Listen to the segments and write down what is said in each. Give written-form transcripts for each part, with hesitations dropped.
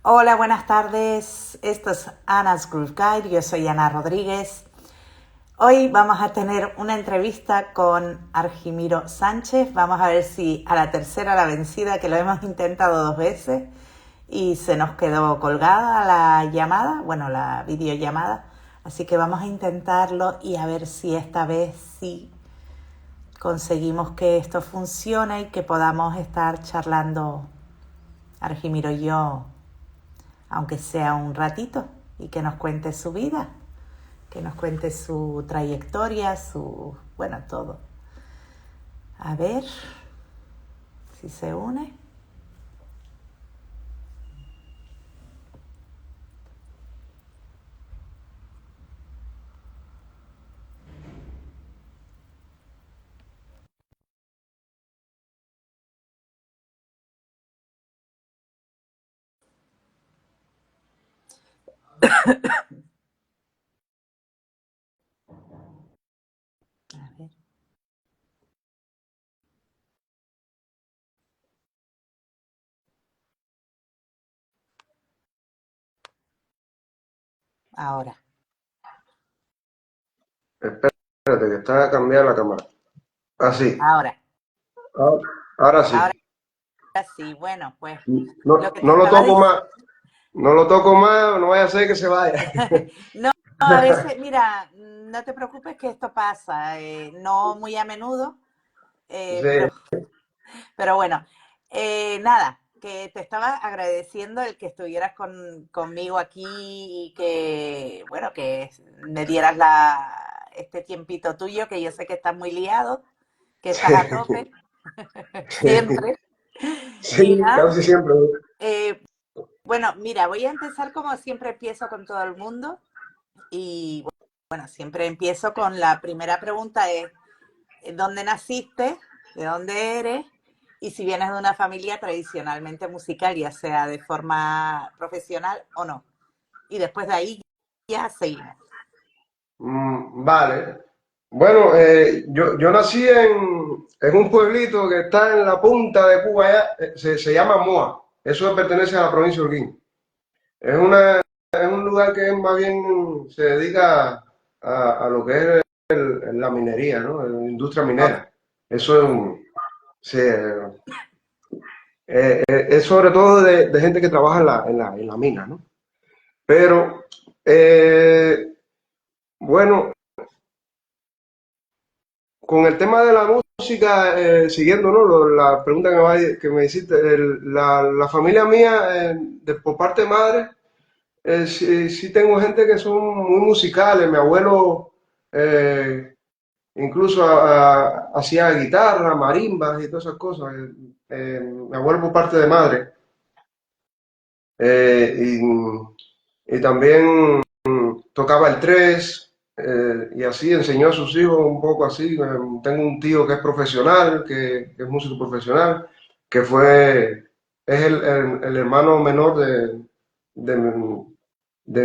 Hola, buenas tardes. Esto es Ana's Groove Guide. Yo soy Ana Rodríguez. Hoy vamos a tener una entrevista con Argimiro Sánchez. Vamos a ver si a la tercera la vencida, que lo hemos intentado 2 veces y se nos quedó colgada la llamada, bueno, la videollamada. Así que vamos a intentarlo y a ver si esta vez sí conseguimos que esto funcione y que podamos estar charlando Argimiro y yo, aunque sea un ratito, y que nos cuente su vida, que nos cuente su trayectoria, bueno, todo. A ver si se une. A ver. Ahora. Espérate, que está a cambiar la cámara. Así. Ahora. Ahora, ahora sí. Ahora sí. Bueno, pues lo No, que te no lo estaba toco diciendo. más. No lo toco más, no vaya a ser que se vaya. No, a veces, mira, no te preocupes que esto pasa, no muy a menudo, Sí, pero bueno, nada, que te estaba agradeciendo el que estuvieras conmigo aquí y que, bueno, que me dieras este tiempito tuyo, que yo sé que estás muy liado, que estás a tope, sí, siempre. Y sí, nada, casi siempre. eh, bueno, mira, voy a empezar como siempre empiezo con todo el mundo y bueno, siempre empiezo con la primera pregunta es, ¿dónde naciste? ¿De dónde eres? Y si vienes de una familia tradicionalmente musical, ya sea de forma profesional o no. Y después de ahí ya seguimos. Vale. Bueno, yo nací en un pueblito que está en la punta de Cuba, allá, se llama Moa. Eso pertenece a la provincia de Holguín. Es un lugar que más bien se dedica a lo que es la minería, ¿no? La industria Ok, minera. Eso es, sí, es sobre todo de gente que trabaja en la mina, ¿no? Pero, eh, bueno, con el tema de la música, siguiendo, ¿no? La pregunta que me hiciste, la familia mía, por parte de madre, sí, sí tengo gente que son muy musicales. Mi abuelo, incluso hacía guitarra, marimbas y todas esas cosas. Mi abuelo por parte de madre. Eh, y también tocaba el tres, y así enseñó a sus hijos un poco así. Tengo un tío que es profesional, que es músico profesional, que es el hermano menor de, de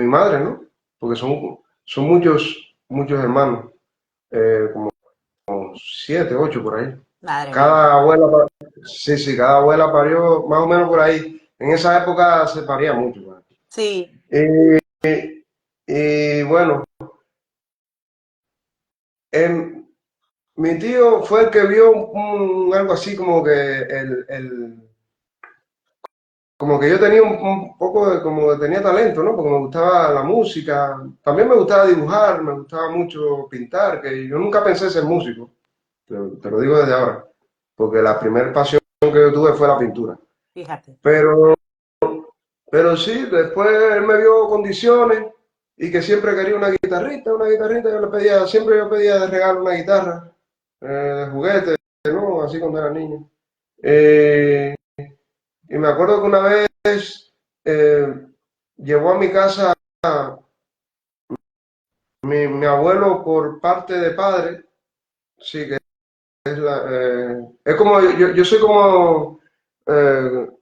mi madre, ¿no? Porque son muchos hermanos, como 7, 8 por ahí. madre mía. Cada abuela, sí, sí, cada abuela parió más o menos por ahí. En esa época se paría mucho, ¿no? Sí, Y, y bueno, em, mi tío fue el que vio algo así como que como que yo tenía un poco de, como que tenía talento, ¿no? Porque me gustaba la música, también me gustaba dibujar, me gustaba mucho pintar, que yo nunca pensé ser músico, te lo digo desde ahora, porque la primera pasión que yo tuve fue la pintura. fíjate. Pero, pero sí, después él me vio condiciones y que siempre quería una guitarrita, siempre yo pedía de regalo una guitarra, de juguete, ¿no? Así cuando era niño. Eh, y me acuerdo que una vez eh, llevó a mi casa mi abuelo por parte de padre, sí, que es como, yo soy como,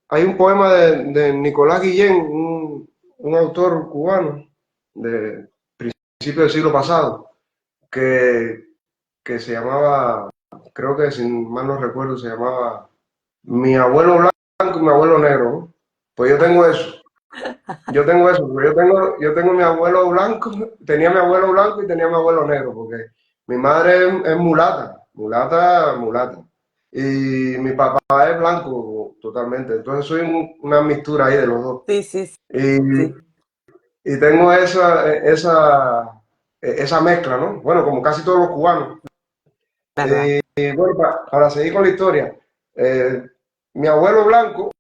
hay un poema de Nicolás Guillén, un autor cubano de principios del siglo pasado, que, que se llamaba, creo que si mal no recuerdo, se llamaba Mi abuelo blanco y mi abuelo negro, ¿no? Pues yo tengo eso. Yo tengo eso, porque yo tengo mi abuelo blanco, tenía mi abuelo blanco y tenía mi abuelo negro, porque mi madre es mulata, mulata, mulata. Y mi papá es blanco totalmente. Entonces soy una mixtura ahí de los dos. Sí, sí, Y, sí, y tengo esa mezcla, ¿no? Bueno, como casi todos los cubanos. ¿verdad? Y bueno, para seguir con la historia, eh, mi abuelo blanco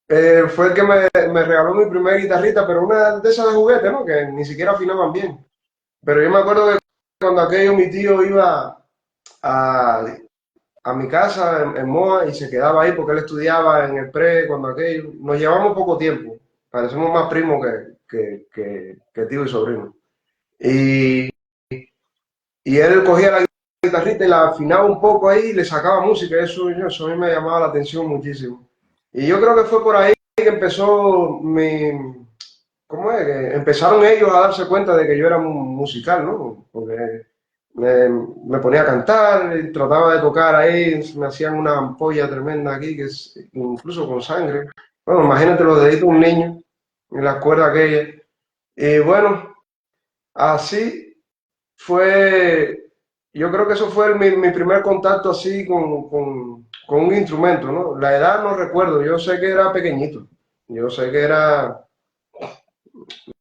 fue el que me regaló mi primera guitarrita, pero una de esas de juguete, ¿no? Que ni siquiera afinaban bien. Pero yo me acuerdo que cuando aquello mi tío iba a, a mi casa en Moa y se quedaba ahí porque él estudiaba en el pre, cuando aquello, nos llevamos poco tiempo, parecemos más primos que tío y sobrino. Y, y él cogía la guitarrita y la afinaba un poco ahí y le sacaba música, eso a mí me llamaba la atención muchísimo. Y yo creo que fue por ahí que empezó ¿cómo es? Que empezaron ellos a darse cuenta de que yo era musical, ¿no? Porque me ponía a cantar, y trataba de tocar ahí, me hacían una ampolla tremenda aquí, incluso con sangre. Bueno, imagínate los deditos de un niño y las cuerdas aquellas. Y bueno, así fue, yo creo que eso fue mi primer contacto así con un instrumento, ¿no? La edad no recuerdo, yo sé que era pequeñito, yo sé que era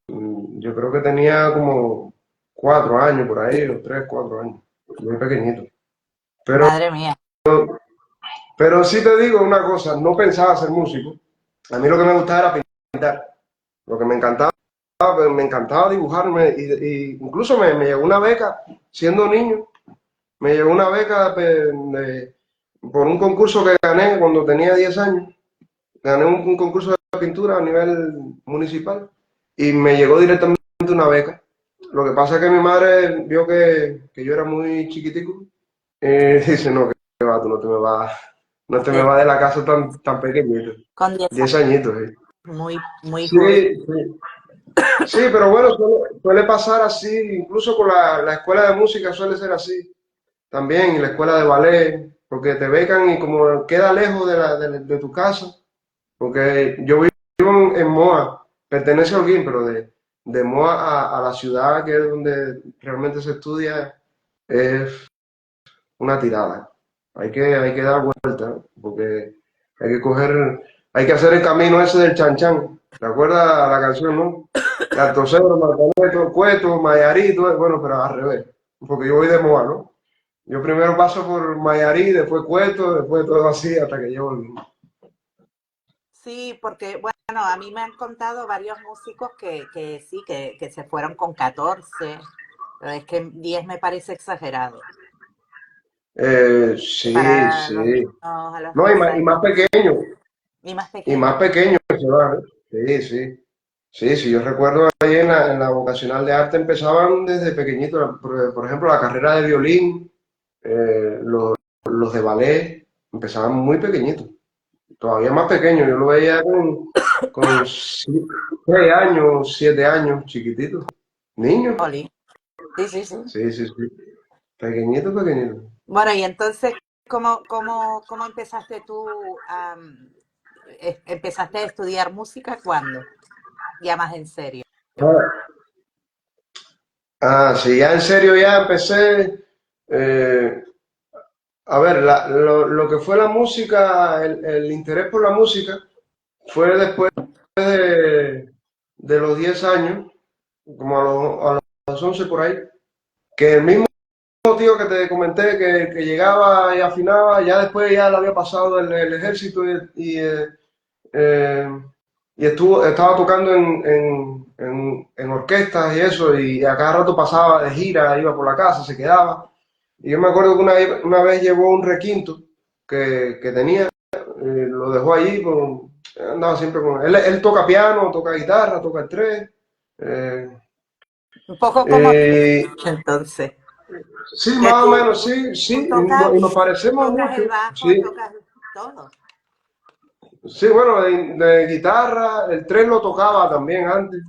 yo creo que tenía como 4 años por ahí, o 3, 4 años, muy pequeñito. Pero, Madre mía. pero sí te digo una cosa, no pensaba ser músico. A mí lo que me gustaba era pintar. Lo que me encantaba dibujarme, y incluso me llegó una beca siendo niño. Me llegó una beca por un concurso que gané cuando tenía 10 años. Gané un concurso de pintura a nivel municipal y me llegó directamente una beca. Lo que pasa es que mi madre vio que yo era muy chiquitico y dice, no, que va, tú no te me vas de la casa tan pequeñito. Con 10 10 años, añitos, sí. muy, muy joven. Sí, sí. Sí, pero bueno, suele pasar así, incluso con la escuela de música suele ser así. También, y la escuela de ballet, porque te becan y como queda lejos de tu casa, porque yo vivo en Moa, pertenece a Holguín, pero de Moa a la ciudad, que es donde realmente se estudia, es una tirada. Hay que dar vuelta, ¿no? Porque hay que hacer el camino ese del Chan Chan. ¿Te acuerdas la canción, no? De Altocero, Marcaneto, Cueto, Mayarí, bueno, pero al revés, porque yo voy de Moa, ¿no? Yo primero paso por Mayarí, después Cueto, después todo así hasta que llego al... Sí, porque, bueno, a mí me han contado varios músicos que sí, que se fueron con 14, pero es que 10 me parece exagerado. Sí, Para los sí. niños a los No, 10 y más años pequeño, y más y más pequeños. pequeño se van, ¿eh? Sí, sí. Sí, sí, yo recuerdo ahí en la vocacional de arte empezaban desde pequeñito, por ejemplo, la carrera de violín, los de ballet, empezaban muy pequeñitos, todavía más pequeños, yo lo veía con 6 años, 7 años, chiquititos, niños, Oli. Sí, sí, sí. sí, sí, sí, pequeñitos, pequeñitos. Bueno, y entonces, ¿cómo empezaste tú empezaste a estudiar música cuándo? Ya más en serio. Ah, sí, ya en serio ya empecé, eh, a ver, lo que fue la música, el interés por la música fue después de los 10 años, como a los 11 por ahí, que el mismo tío que te comenté que llegaba y afinaba, ya después ya le había pasado el ejército eh, y estaba tocando en orquestas y eso, y a cada rato pasaba de gira, iba por la casa, se quedaba. Y yo me acuerdo que una vez llevó un requinto que tenía, lo dejó allí, andaba siempre con él toca piano, toca guitarra, toca el tres. eh, Un poco como eh, entonces, sí, que más o menos, sí, sí, tú y nos parecemos tocas mucho, el bajo, sí. tocas todo. Sí, bueno, de guitarra, el tren lo tocaba también antes.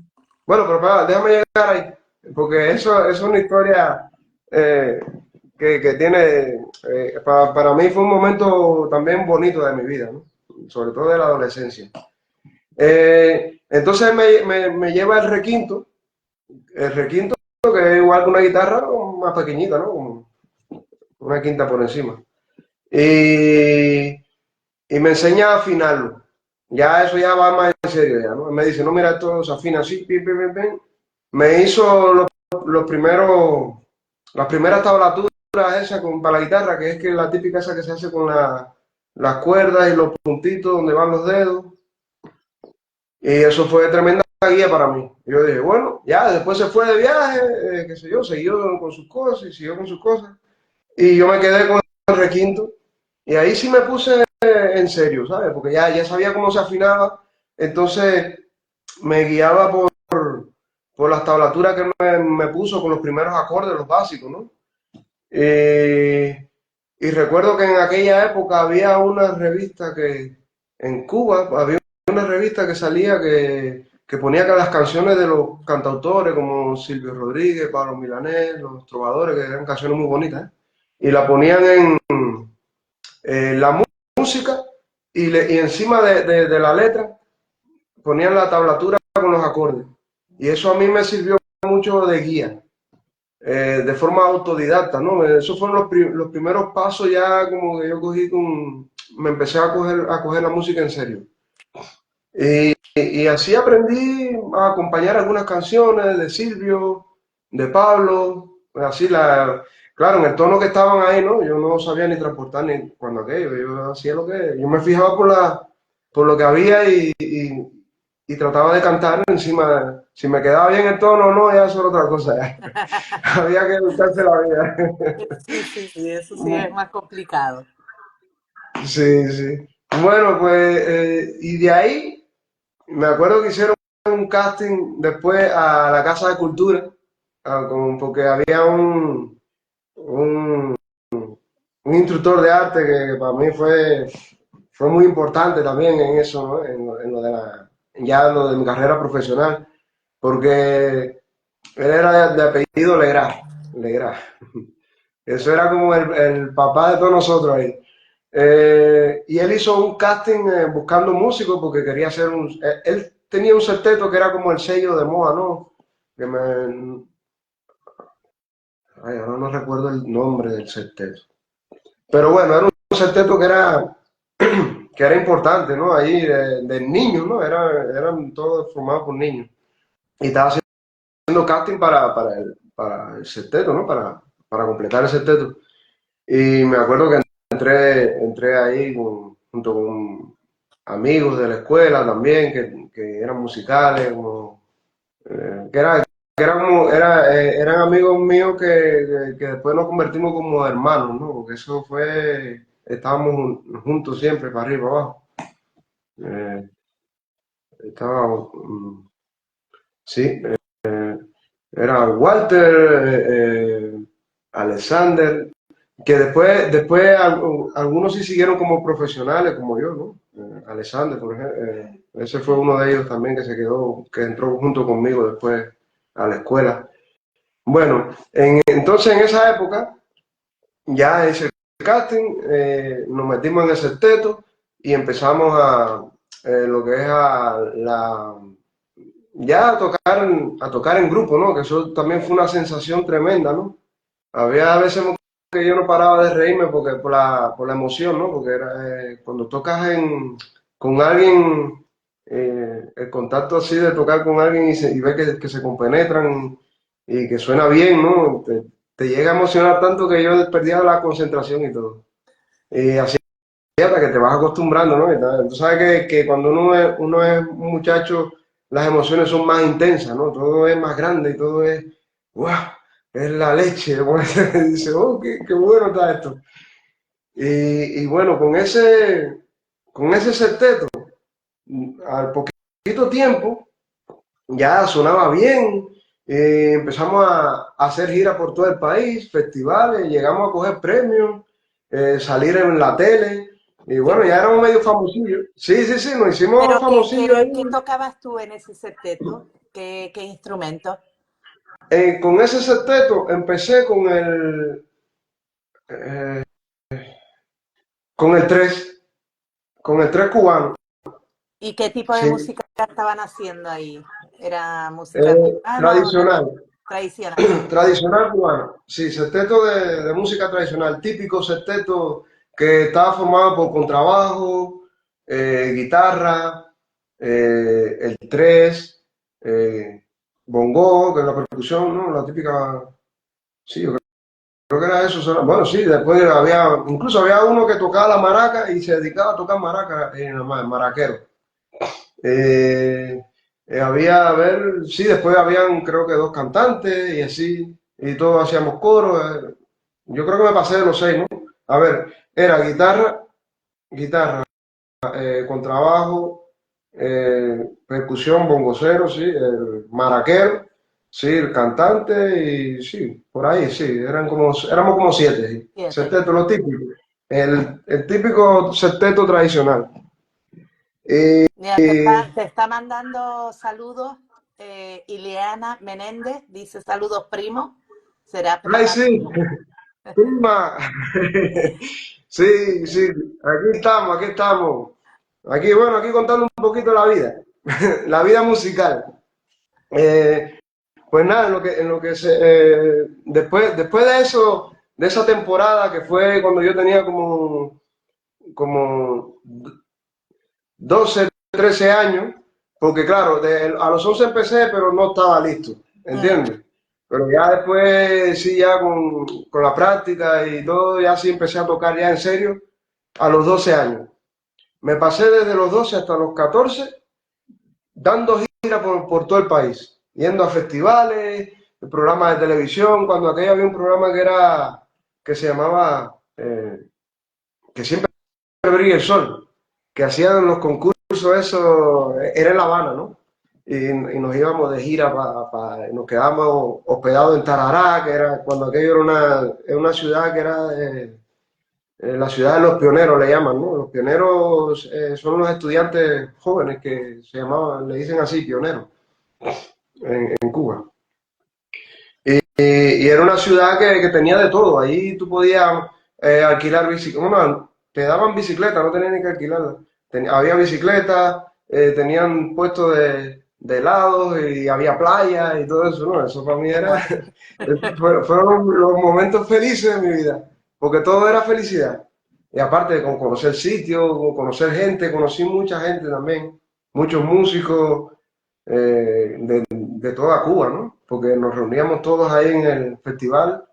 Bueno, pero espera, déjame llegar ahí, porque eso es una historia eh, que tiene, para mí fue un momento también bonito de mi vida, ¿no? Sobre todo de la adolescencia. Entonces me lleva el requinto que es igual que una guitarra más pequeñita, ¿no? Como una quinta por encima. Y, y me enseña a afinarlo. Ya eso ya va más en serio ya, ¿no? Me dice, no, mira, esto se afina así, pim, pim, pim, pim. Me hizo los primeros, las primeras tablaturas esas para la guitarra, que es que la típica esa que se hace con las cuerdas y los puntitos donde van los dedos. Y eso fue tremenda guía para mí. Yo dije, bueno, ya después se fue de viaje, qué sé yo, siguió con sus cosas y siguió con sus cosas. Y yo me quedé con el requinto. Y ahí sí me puse en serio, ¿sabes? Porque ya sabía cómo se afinaba. Entonces me guiaba por las tablaturas que me puso con los primeros acordes, los básicos, ¿no? Y recuerdo que en aquella época había una revista que, en Cuba, había una revista que salía que ponía que las canciones de los cantautores como Silvio Rodríguez, Pablo Milanés, los trovadores, que eran canciones muy bonitas, ¿eh? Y la ponían en la música y encima de la letra ponían la tablatura con los acordes. Y eso a mí me sirvió mucho de guía, de forma autodidacta, ¿no? Esos fueron los primeros pasos ya como que yo cogí me empecé a coger la música en serio. Y así aprendí a acompañar algunas canciones de Silvio, de Pablo, así claro, en el tono que estaban ahí, ¿no? Yo no sabía ni transportar ni cuando aquello, yo hacía yo me fijaba por lo que había y trataba de cantar encima, si me quedaba bien el tono o no, ya eso era otra cosa, ya. Había que buscarse la vida. Sí, sí, sí, eso sí es más complicado. Sí, sí. Bueno, pues, y de ahí me acuerdo que hicieron un casting después a la Casa de Cultura, porque había un, un instructor de arte que para mí fue muy importante también en eso, ¿no? En lo de ya lo de mi carrera profesional, porque él era de apellido Legrá. Eso era como el papá de todos nosotros ahí. Y él hizo un casting buscando músicos porque quería hacer él tenía un septeto que era como el sello de moda, ¿no? Que ay, ahora no recuerdo el nombre del septeto. Pero bueno, era un septeto que era importante, ¿no? Ahí de niños, ¿no? Eran todos formados por niños. Y estaba haciendo casting para el septeto, ¿no? Para completar el septeto. Y me acuerdo que entré ahí junto con amigos de la escuela también, que eran musicales, como, que eran amigos míos que después nos convertimos como hermanos, ¿no? Porque estábamos juntos siempre, para arriba, para abajo. Eh, estábamos, sí, era Walter, Alexander, que después algunos sí siguieron como profesionales, como yo, ¿no? Alexander, por ejemplo, ese fue uno de ellos también que se quedó, que entró junto conmigo después a la escuela. Bueno, entonces en esa época ya ese casting, nos metimos en el sexteto y empezamos lo que es ya a tocar en grupo, ¿no? Que eso también fue una sensación tremenda, ¿no? Había veces que yo no paraba de reírme porque por la emoción, ¿no? Porque cuando tocas con alguien, el contacto así de tocar con alguien y ver que se compenetran y que suena bien, ¿no? Te llega a emocionar tanto que yo perdía la concentración y todo. Y así hasta que te vas acostumbrando, ¿no? Tú sabes que cuando uno es un muchacho, las emociones son más intensas, ¿no? Todo es más grande y todo es, ¡guau! Es la leche. Como dice, oh, qué bueno está esto. Y bueno, con ese septeto, al poquito tiempo, ya sonaba bien. Empezamos a hacer giras por todo el país, festivales, llegamos a coger premios, salir en la tele. Y Qué bueno, ya bueno. éramos medio famosillos. Sí, sí, sí, nos hicimos Pero famosillos ahí. ¿qué tocabas tú en ese septeto? ¿Qué instrumento? Con ese septeto empecé eh, con el 3 con el 3 cubano. ¿Y qué tipo de Sí. música estaban haciendo ahí? ¿Era música cubana o Tradicional, tradicional? tradicional cubano. Sí, sexteto de música tradicional, típico sexteto que estaba formado por contrabajo, guitarra, el tres, bongo, que es la percusión, ¿no? La típica. Sí, yo creo que era eso. Bueno, sí, después incluso había uno que tocaba la maraca y se dedicaba a tocar maraca, maraquero. Eh, Había, a ver, sí, después habían creo que dos cantantes y así, y todos hacíamos coro. Yo creo que me pasé de los seis, ¿no? A ver, era guitarra, contrabajo, percusión, bongocero, sí, el maraquero, sí, el cantante y sí, por ahí, sí, éramos como siete, sí. Siete. Septeto, lo típico. El típico septeto tradicional. Eh, Mira, te está mandando saludos Ileana Menéndez, dice saludos primo. ¿Será Ay, prima sí, tuya? prima. Sí, sí, aquí estamos, aquí estamos. Aquí, bueno, aquí contando un poquito la vida, la vida musical. Eh, pues nada, después de eso, de esa temporada que fue cuando yo tenía como 12 13 años, porque claro, a los 11 empecé, pero no estaba listo, Mm, ¿entiendes? Pero ya después, sí, ya con la práctica y todo, ya sí empecé a tocar ya en serio a los 12 años. Me pasé desde los 12 hasta los 14 dando gira por todo el país, yendo a festivales, programas de televisión, cuando aquello había un programa que se llamaba, que siempre brilla el sol, que hacían los concursos, eso era en La Habana, ¿no? Y nos íbamos de gira, nos quedábamos hospedados en Tarará, que era cuando aquello era una ciudad que era la ciudad de los pioneros, le llaman, ¿no? Los pioneros son los estudiantes jóvenes que se llamaban, le dicen así, pioneros en Cuba. Y era una ciudad que tenía de todo. Ahí tú podías alquilar bicicleta. Bueno, te daban bicicleta, no tenías ni que alquilarla. Había bicicletas, tenían puestos de helados y había playa y todo eso, ¿no? Eso para mí qué era. bueno. Fueron los momentos felices de mi vida, porque todo era felicidad. Y aparte, con conocer sitios, con conocer gente, conocí mucha gente también, muchos músicos de toda Cuba, ¿no? Porque nos reuníamos todos ahí en el festival,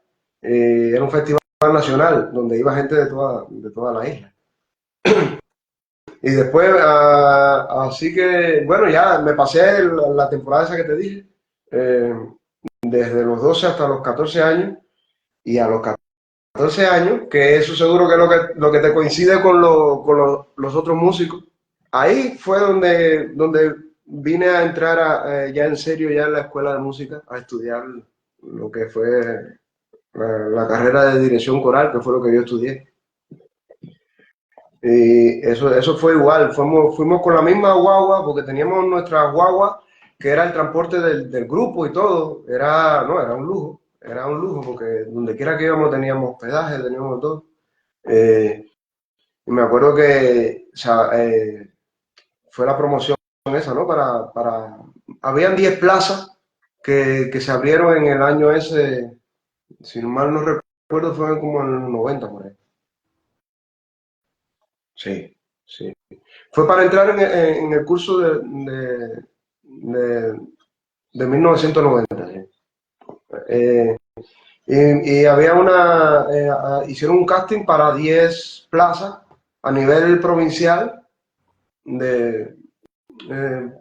era un festival nacional donde iba gente de toda la isla. Y después, así que, bueno, ya me pasé la temporada esa que te dije, eh, desde los 12 hasta los 14 años, y a los 14 años, que eso seguro que es lo que te coincide con los otros músicos, ahí fue donde vine a entrar ya en serio ya en la escuela de música, a estudiar lo que fue la carrera de dirección coral, que fue lo que yo estudié. Y eso fue igual, fuimos con la misma guagua, porque teníamos nuestra guagua, que era el transporte del grupo y todo. No, era un lujo, porque donde quiera que íbamos teníamos hospedaje, teníamos todo. Eh, y me acuerdo que, o sea, fue la promoción esa, ¿no? Habían 10 plazas que se abrieron en el año ese, si mal no recuerdo, fue como en los 90 por ahí. Sí, sí. Fue para entrar en el curso de, de 1990. Sí. Eh, y había hicieron un casting para 10 plazas a nivel provincial de, eh,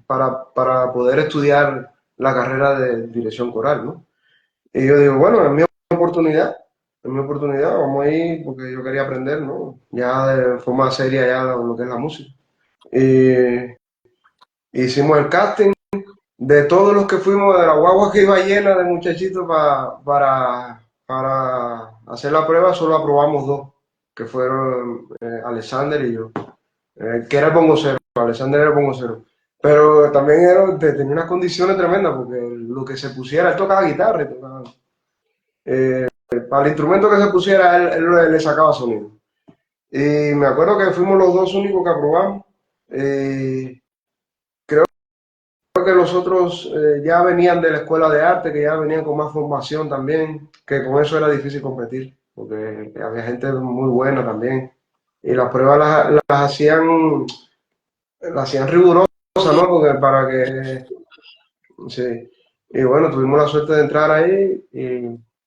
para poder estudiar la carrera de dirección coral, ¿no? Y yo digo, bueno, es mi oportunidad, vamos a ir porque yo quería aprender, ¿no? Ya de forma seria ya lo que es la música. Y hicimos el casting de todos los que fuimos, de la guagua que iba llena de muchachitos para hacer la prueba, solo aprobamos dos, que fueron Alexander y yo, que era el bongocero, Alexander era el bongocero. Pero también tenía unas condiciones tremendas, porque lo que se pusiera, él tocaba guitarra, para el instrumento que se pusiera, él le sacaba sonido. Y me acuerdo que fuimos los dos únicos que aprobamos. Eh, Creo que los otros ya venían de la escuela de arte, que ya venían con más formación también, que con eso era difícil competir, porque había gente muy buena también. Y las pruebas las hacían rigurosas, ¿no? Porque para que, sí. Y bueno, tuvimos la suerte de entrar ahí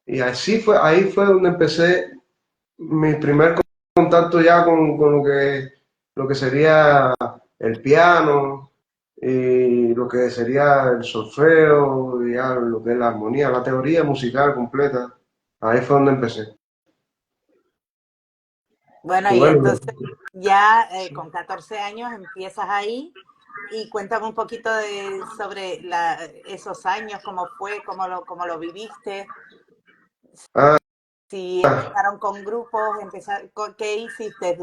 y así fue, ahí fue donde empecé mi primer contacto ya con lo que sería el piano y lo que sería el solfeo, y ya lo que es la armonía, la teoría musical completa. Ahí fue donde empecé. Bueno, Y y bueno, entonces ya con 14 años empiezas ahí y cuéntame un poquito sobre esos años, cómo fue, cómo lo viviste, ah, si empezaron con grupos, ¿qué hiciste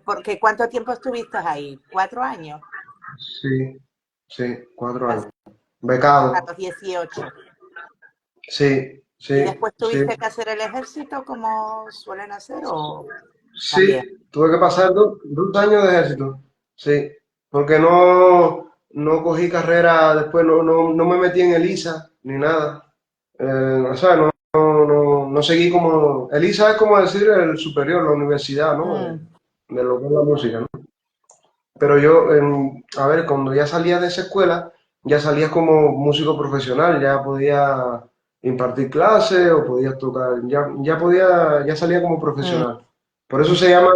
porque ¿cuánto tiempo estuviste ahí? ¿4 años? sí, sí, 4 años. Casi a Becado, los 18. sí, ¿Y sí, después sí. tuviste que hacer el ejército como suelen hacer o también? Sí, tuve que pasar 2 años de ejército, sí, porque no cogí carrera después, no me metí en el ISA ni nada. O sea, no seguí como... El ISA es como decir el superior, la universidad, ¿no? Mm, De lo que es la música, ¿no? Pero yo, a ver, cuando ya salía de esa escuela, ya salías como músico profesional, ya podía impartir clases o podías tocar, ya salía como mm, profesional. Por eso se llama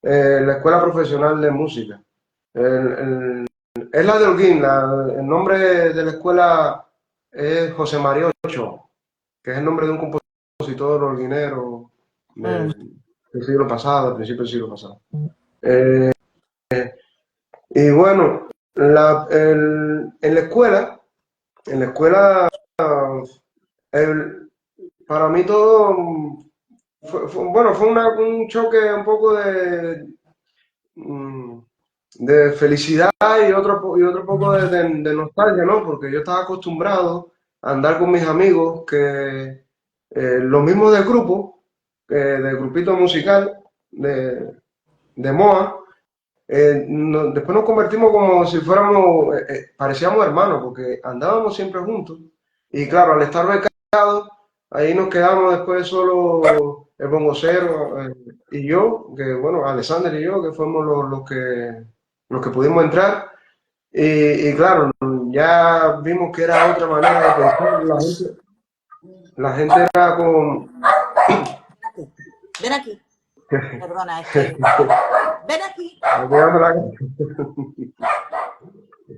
la Escuela Profesional de Música. Es la de Holguín, el nombre de la escuela es José María Ochoa, que es el nombre de un compositor holguinero mm. del siglo pasado, del principio del siglo pasado. Eh, y bueno, en la escuela, el- para mí todo bueno, fue un choque un poco mm, de felicidad y otro poco de nostalgia, ¿no? Porque yo estaba acostumbrado a andar con mis amigos, los mismos del grupo, del grupito musical de MOA. Después nos convertimos como si fuéramos, parecíamos hermanos, porque andábamos siempre juntos. Y claro, al estar becados, ahí nos quedamos después solo el bongocero y yo, que bueno, Alexander y yo, que fuimos los que pudimos entrar. Y claro, ya vimos que era otra manera de pensar. La gente era con... Ven aquí. Perdona, es que... Ven aquí.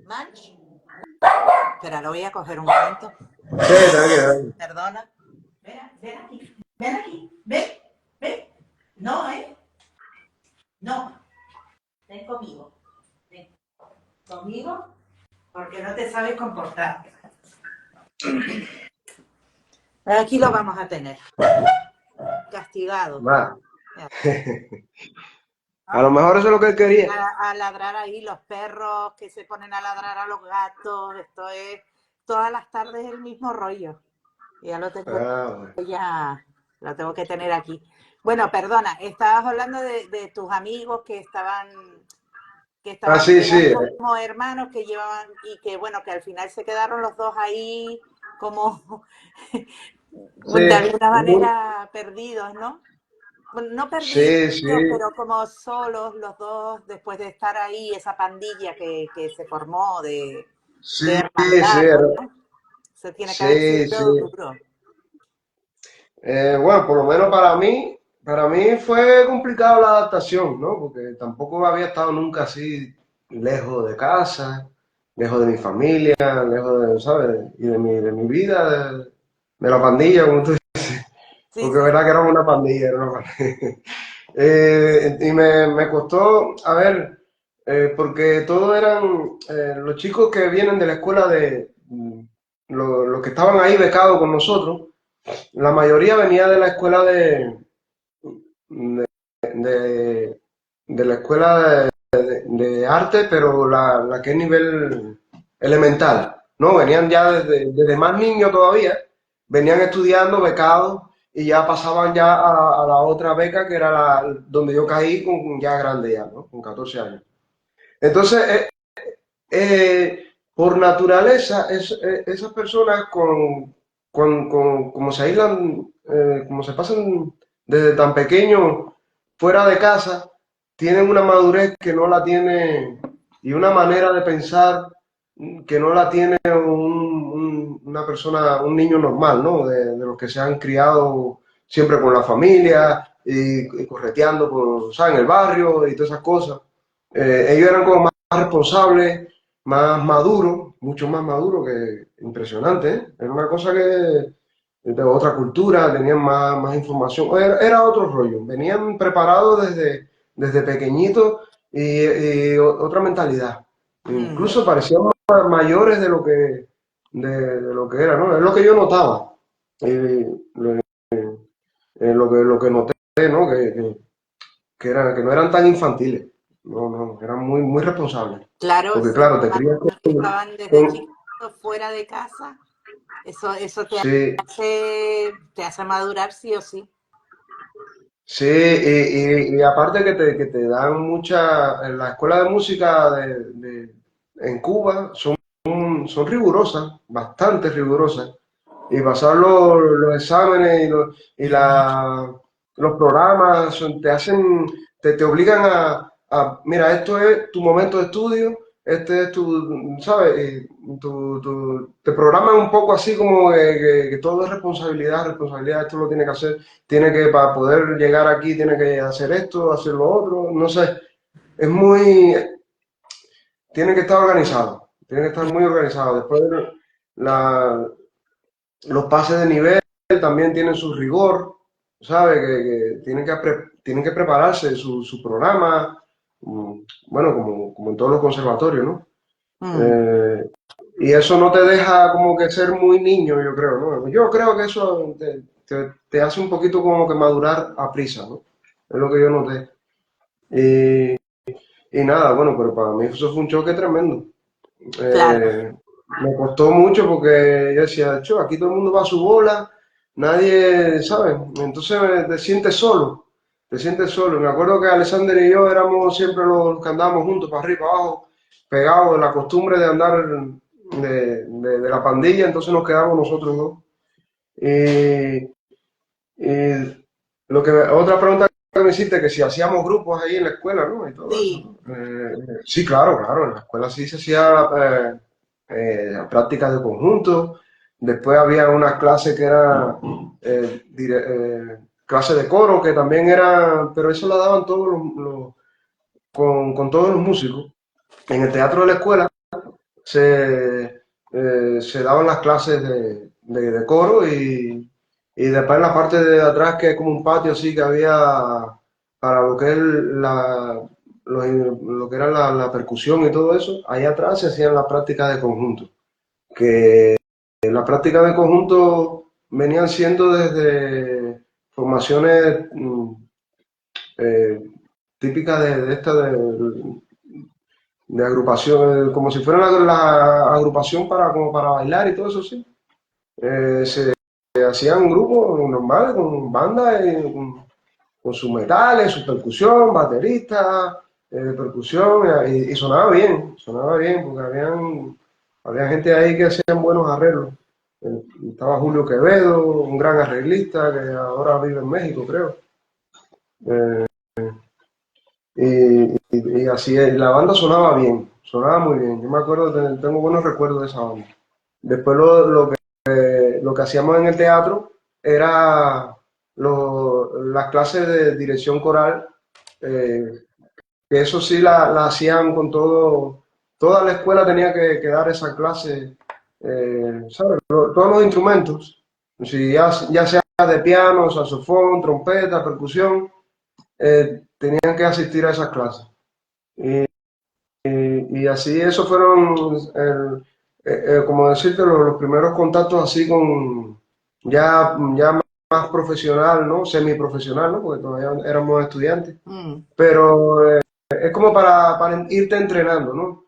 Manch. Espera, lo voy a coger un momento. Sí, tranquilo. Perdona. Ven aquí. Ven aquí. Ven. Ven. No, ¿eh? No. Ven conmigo. Ven conmigo porque no te sabes comportar. Aquí lo vamos a tener. Castigado. Va. A lo ¿No? mejor eso es lo que él quería. A ladrar ahí los perros que se ponen a ladrar a los gatos. Esto es todas las tardes el mismo rollo. Ya lo tengo, Ah, bueno. ya lo tengo que tener aquí. Bueno, perdona, estabas hablando de tus amigos Sí, que eran sí. como hermanos que llevaban y que bueno, que al final se quedaron los dos ahí como Sí, de alguna manera perdidos, ¿no? Bueno, no perdidos, sí, sí, pero como solos los dos después de estar ahí, esa pandilla que se formó de sí, sí, hermandad, ¿no? Se tiene que haber sí, sí. sido duro. Bueno, por lo menos para mí fue complicado la adaptación, ¿no? Porque tampoco había estado nunca así lejos de casa, lejos de mi familia, lejos de, ¿sabes? Y de mi vida, de la pandilla, como tú dices. Sí, Porque es sí. verdad que era una pandilla, era una pandilla. Y me costó, a ver, porque todos eran los chicos que vienen de la escuela los que estaban ahí becados con nosotros, la mayoría venía de la escuela de, de la escuela de arte, pero la que es nivel elemental, ¿no? Venían ya desde más niños todavía, venían estudiando becados y ya pasaban ya a la otra beca que era donde yo caí con ya grande ya, ¿no? Con 14 años. Entonces, por naturaleza, esas personas como se aíslan, como se pasan desde tan pequeños fuera de casa, tienen una madurez que no la tiene y una manera de pensar que no la tiene una persona, un niño normal, ¿no? De los que se han criado siempre con la familia y correteando por, ¿sabes? En el barrio y todas esas cosas. Ellos eran como más responsables, más maduro, mucho más maduro, que impresionante, ¿eh? Era una cosa que de otra cultura, tenían más información, era otro rollo, venían preparados desde pequeñitos y otra mentalidad. Mm. Incluso parecían mayores de lo que era, ¿no? Es lo que yo notaba, lo, lo que noté, ¿no? Que no eran tan infantiles, no, eran muy responsables. Claro, Porque sí, claro, te más crías niños que estaban desde con- chiquitos fuera de casa, eso sí, te hace madurar sí o sí. sí, y aparte que te dan mucha, en la escuela de música en Cuba son rigurosas, bastante rigurosas, y pasar los exámenes los programas te hacen, te obligan mira, esto es tu momento de estudio, este es tu, ¿sabes? Y te programan un poco así como que todo es responsabilidad, responsabilidad, esto lo tiene que hacer, tiene que, para poder llegar aquí, tiene que hacer esto, hacer lo otro, no sé, es muy, tiene que estar organizado, tiene que estar muy organizado. Después la, los pases de nivel también tienen su rigor, ¿sabe? Que tienen que prepararse su programa, bueno, como en todos los conservatorios, ¿no? Mm. Eh, y eso no te deja como que ser muy niño, yo creo, ¿no? Yo creo que eso te hace un poquito como que madurar a prisa, ¿no? Es lo que yo noté. Y, y nada, bueno, pero para mí eso fue un choque tremendo. Claro. Me costó mucho porque yo decía, "Cho, aquí todo el mundo va a su bola, nadie, ¿sabes? Entonces te sientes solo, te sientes solo. Me acuerdo que Alexander y yo éramos siempre los que andábamos juntos, para arriba, para abajo, pegados, la costumbre de andar de la pandilla, entonces nos quedamos nosotros dos. Y, y otra pregunta que me hiciste, que si hacíamos grupos ahí en la escuela, ¿no? Y todo eso, Sí. ¿no? Sí, claro, claro, en la escuela sí se hacía prácticas de conjunto. Después había unas clases que era clase de coro, que también era, pero eso la daban todos con todos los músicos. En el teatro de la escuela se daban las clases de coro y después en la parte de atrás, que es como un patio así que había para lo que es lo que era la percusión y todo eso, ahí atrás se hacían las prácticas de conjunto. Que las prácticas de conjunto venían siendo desde formaciones eh, típicas de esta de agrupación, como si fuera la agrupación como para bailar y todo eso, sí. Se hacían grupos normales, con bandas, con sus metales, su percusión, baterista, percusión, y sonaba bien, porque había gente ahí que hacían buenos arreglos. Estaba Julio Quevedo, un gran arreglista que ahora vive en México, creo. Eh, y así es, la banda sonaba bien, sonaba muy bien. Yo me acuerdo, tengo buenos recuerdos de esa banda. Después lo que hacíamos en el teatro era las clases de dirección coral, eh, que eso sí la hacían con todo, toda la escuela tenía que dar esa clase, ¿sabes? Todos los instrumentos, si ya sea de piano, saxofón, trompeta, percusión, tenían que asistir a esas clases. Y así esos fueron, como decirte, los primeros contactos así con ya más profesional, ¿no? Semiprofesional, ¿no? Porque todavía éramos estudiantes. Mm. Pero es como para irte entrenando, ¿no?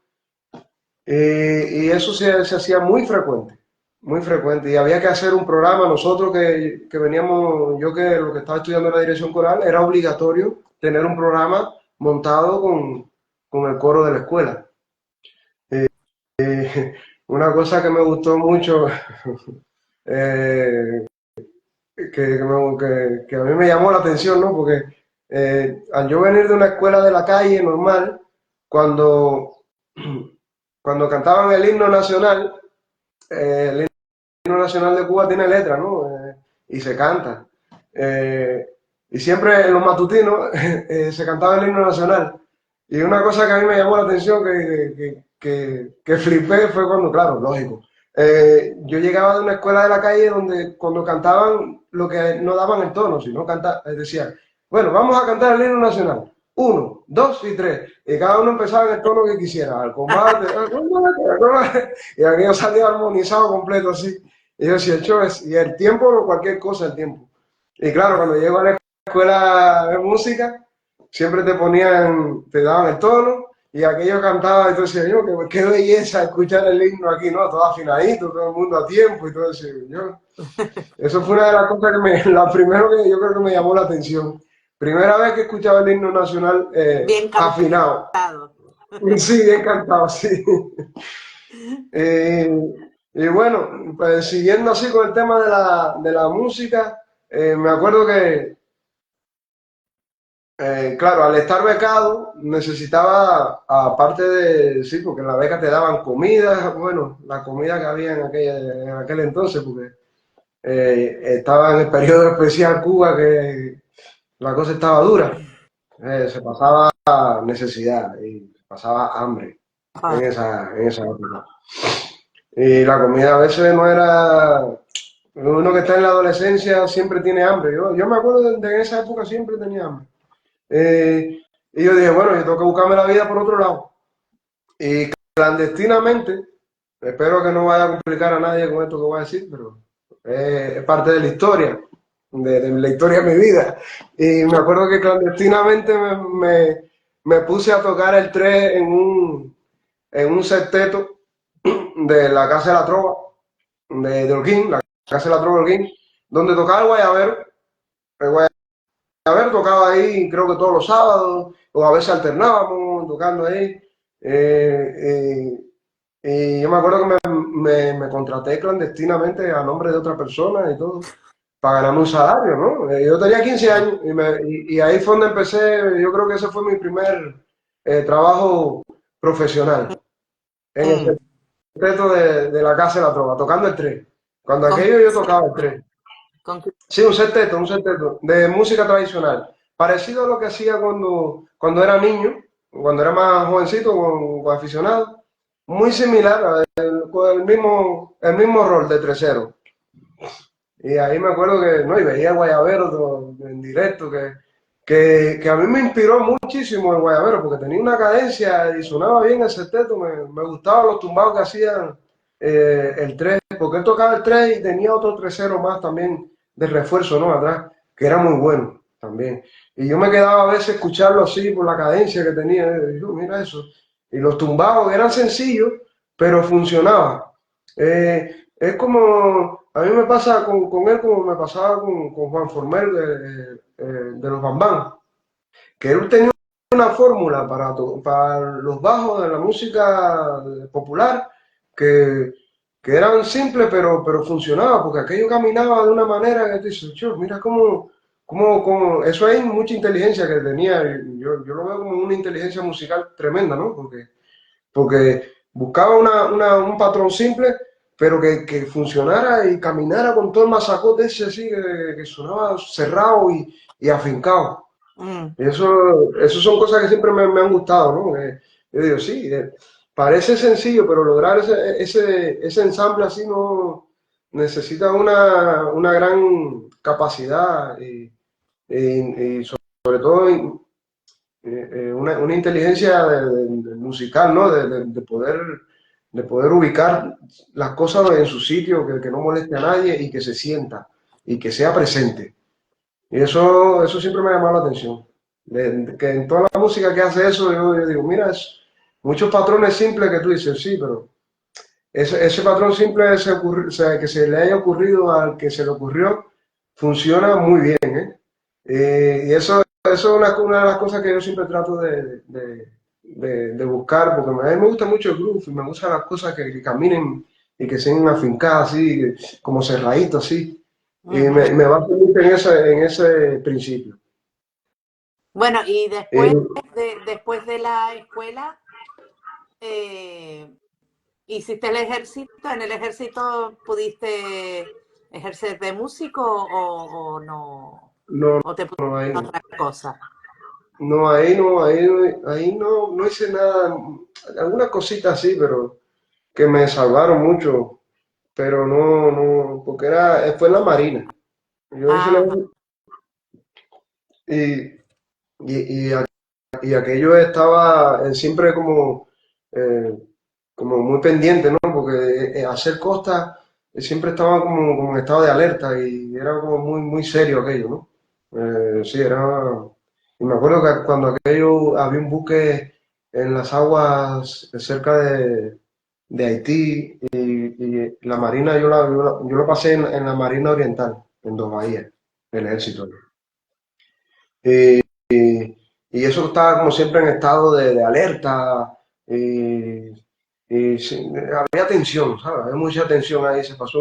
Y eso se hacía muy frecuente, muy frecuente. Y había que hacer un programa. Nosotros que veníamos, yo que lo que estaba estudiando en la dirección coral, era obligatorio tener un programa montado con el coro de la escuela. Una cosa que me gustó mucho, eh, que a mí me llamó la atención, ¿no? Porque al yo venir de una escuela de la calle normal, cuando, cuando cantaban el himno nacional, el himno nacional de Cuba tiene letra, ¿no? Y se canta. Eh, y siempre en los matutinos se cantaba el himno nacional. Y una cosa que a mí me llamó la atención, que flipé, fue cuando, claro, lógico, yo llegaba de una escuela de la calle donde cuando cantaban lo que no daban el tono, sino decían, bueno, vamos a cantar el himno nacional. Uno, dos y tres. Y cada uno empezaba en el tono que quisiera, al combate, al combate, al combate. Y aquello salía armonizado completo así. Y yo decía, y el tiempo, cualquier cosa, el tiempo. Y claro, cuando llego a la escuela de música, siempre te daban el tono, y aquello cantaba, y tú decías, yo, qué belleza escuchar el himno aquí, ¿no? Todo afinadito, todo el mundo a tiempo, y todo eso. Eso fue una de las cosas la primero que yo creo que me llamó la atención. Primera vez que escuchaba el himno nacional Bien afinado. cantado. Sí, bien cantado, sí. Eh, y bueno, pues siguiendo así con el tema de la música, me acuerdo que, claro, al estar becado necesitaba, aparte de, sí, porque en la beca te daban comida, bueno, la comida que había en aquel entonces, porque estaba en el periodo especial Cuba, que la cosa estaba dura, se pasaba necesidad y se pasaba hambre en esa época. Y la comida a veces no era. Uno que está en la adolescencia siempre tiene hambre. Yo me acuerdo de en esa época siempre tenía hambre. Y yo dije, bueno, yo tengo que buscarme la vida por otro lado. Y clandestinamente, espero que no vaya a complicar a nadie con esto que voy a decir, pero es parte de la historia, de la historia de mi vida. Y me acuerdo que clandestinamente me puse a tocar el tres en un sexteto de la Casa de la Trova, de Holguín, la Casa de la Trova de Holguín, donde tocaba el guayabero. El guayabero tocaba ahí, creo que todos los sábados, o a veces alternábamos tocando ahí. Y yo me acuerdo que me contraté clandestinamente a nombre de otra persona y todo, para ganarme un salario, ¿no? Yo tenía 15 años y ahí fue donde empecé, yo creo que ese fue mi primer trabajo profesional, en el secreto de la Casa de la Trova, tocando el tres. Cuando ¿Con, aquello yo tocaba el tres. con, Sí, un septeto de música tradicional. Parecido a lo que hacía cuando era niño, cuando era más jovencito, con aficionado. Muy similar, con el mismo rol de tresero. Y ahí me acuerdo que, no, y veía Guayabero en directo, que a mí me inspiró muchísimo el Guayabero, porque tenía una cadencia y sonaba bien el septeto, me gustaban los tumbados que hacían el 3, porque él tocaba el 3 y tenía otro tresero más también de refuerzo, ¿no? Atrás, que era muy bueno también. Y yo me quedaba a veces escucharlo así por la cadencia que tenía, y yo, mira eso. Y los tumbados eran sencillos, pero funcionaban. Es como, a mí me pasa con él como me pasaba con Juan Formel de los Bambán, que él tenía una fórmula para los bajos de la música popular que, que eran simples pero funcionaba, porque aquello caminaba de una manera que te dices, mira eso hay mucha inteligencia que tenía, yo lo veo como una inteligencia musical tremenda, ¿no? Porque buscaba un patrón simple, pero que funcionara y caminara con todo el masacote ese así, que sonaba cerrado y afincado. Y eso son cosas que siempre me han gustado, ¿no? Yo digo, sí, parece sencillo, pero lograr ese ensamble así no necesita una gran capacidad y sobre todo una inteligencia musical, ¿no? De poder ubicar las cosas en su sitio, que no moleste a nadie y que se sienta y que sea presente. Y eso siempre me ha llamado la atención. Que en toda la música que hace eso, yo digo, mira, muchos patrones simples que tú dices, sí, pero ese patrón simple que se le haya ocurrido al que se le ocurrió, funciona muy bien, ¿eh? Y eso es una de las cosas que yo siempre trato de buscar, porque a mí me gusta mucho el groove y me gustan las cosas que caminen y que sean afincadas así, como cerraditos así. Y Ujú. me baso mucho en ese principio. Bueno, y Eh, después de la escuela, eh, ¿hiciste el ejército? ¿En el ejército pudiste ejercer de músico o no? no, ¿O te pusiste no, ahí en no. otra cosa? No, ahí no, no hice nada, algunas cositas sí, pero que me salvaron mucho, pero no, porque fue en la Marina. Yo hice Ajá. y, y, y aquello estaba siempre eh, como muy pendiente, ¿no? Porque hacer costa siempre estaba como en estado de alerta y era como muy serio aquello, ¿no? Sí, era... Y me acuerdo que cuando aquello había un buque en las aguas cerca de Haití y la Marina, yo lo pasé en la Marina Oriental, en Dos Bahías, el ejército. Y, y eso estaba como siempre en estado de alerta y sí, había tensión, ¿sabes? Había mucha tensión ahí. Se pasó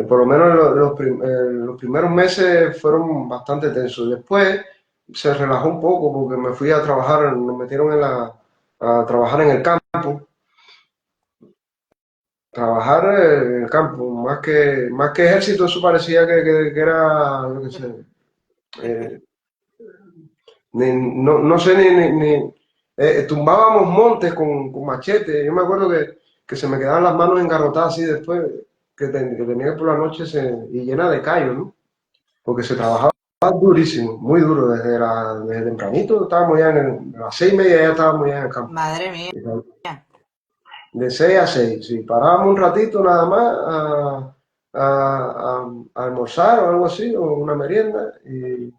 por lo menos los primeros meses fueron bastante tensos. Después se relajó un poco porque me fui a trabajar, me metieron a trabajar en el campo, trabajar en el campo, más que ejército, eso parecía que era, yo qué sé, eh, no sé tumbábamos montes con machete. Yo me acuerdo que se me quedaban las manos engarrotadas así después, que tenía que por la noche y llena de callos, ¿no? Porque se trabajaba durísimo, muy duro, desde tempranito estábamos ya a las 6:30 ya estábamos ya en el campo. Madre mía. De 6 a 6, sí. Parábamos un ratito nada más a almorzar o algo así, o una merienda, y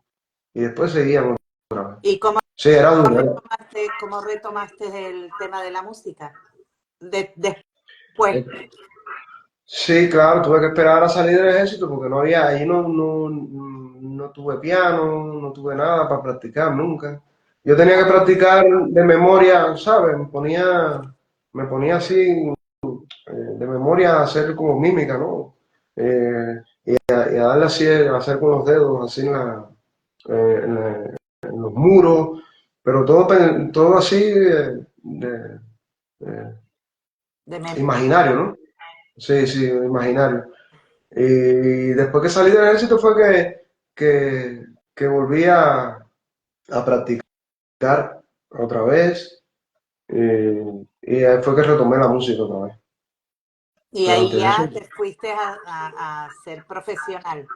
después seguíamos otra vez. ¿Y Sí, era duro. cómo retomaste el tema de la música? Después. Sí, claro, tuve que esperar a salir del ejército porque no había, ahí no tuve piano, no tuve nada para practicar nunca. Yo tenía que Ah, practicar de memoria, ¿sabes? Me ponía así de memoria a hacer como mímica, ¿no? Y a darle así, a hacer con los dedos, así en los muros, pero todo así de de memoria. imaginario, ¿no? Sí, sí, imaginario. Y después que salí del ejército fue que volví a practicar otra vez y ahí fue que retomé la música otra vez. Y Pero ahí antes de eso, ya te fuiste a ser profesional.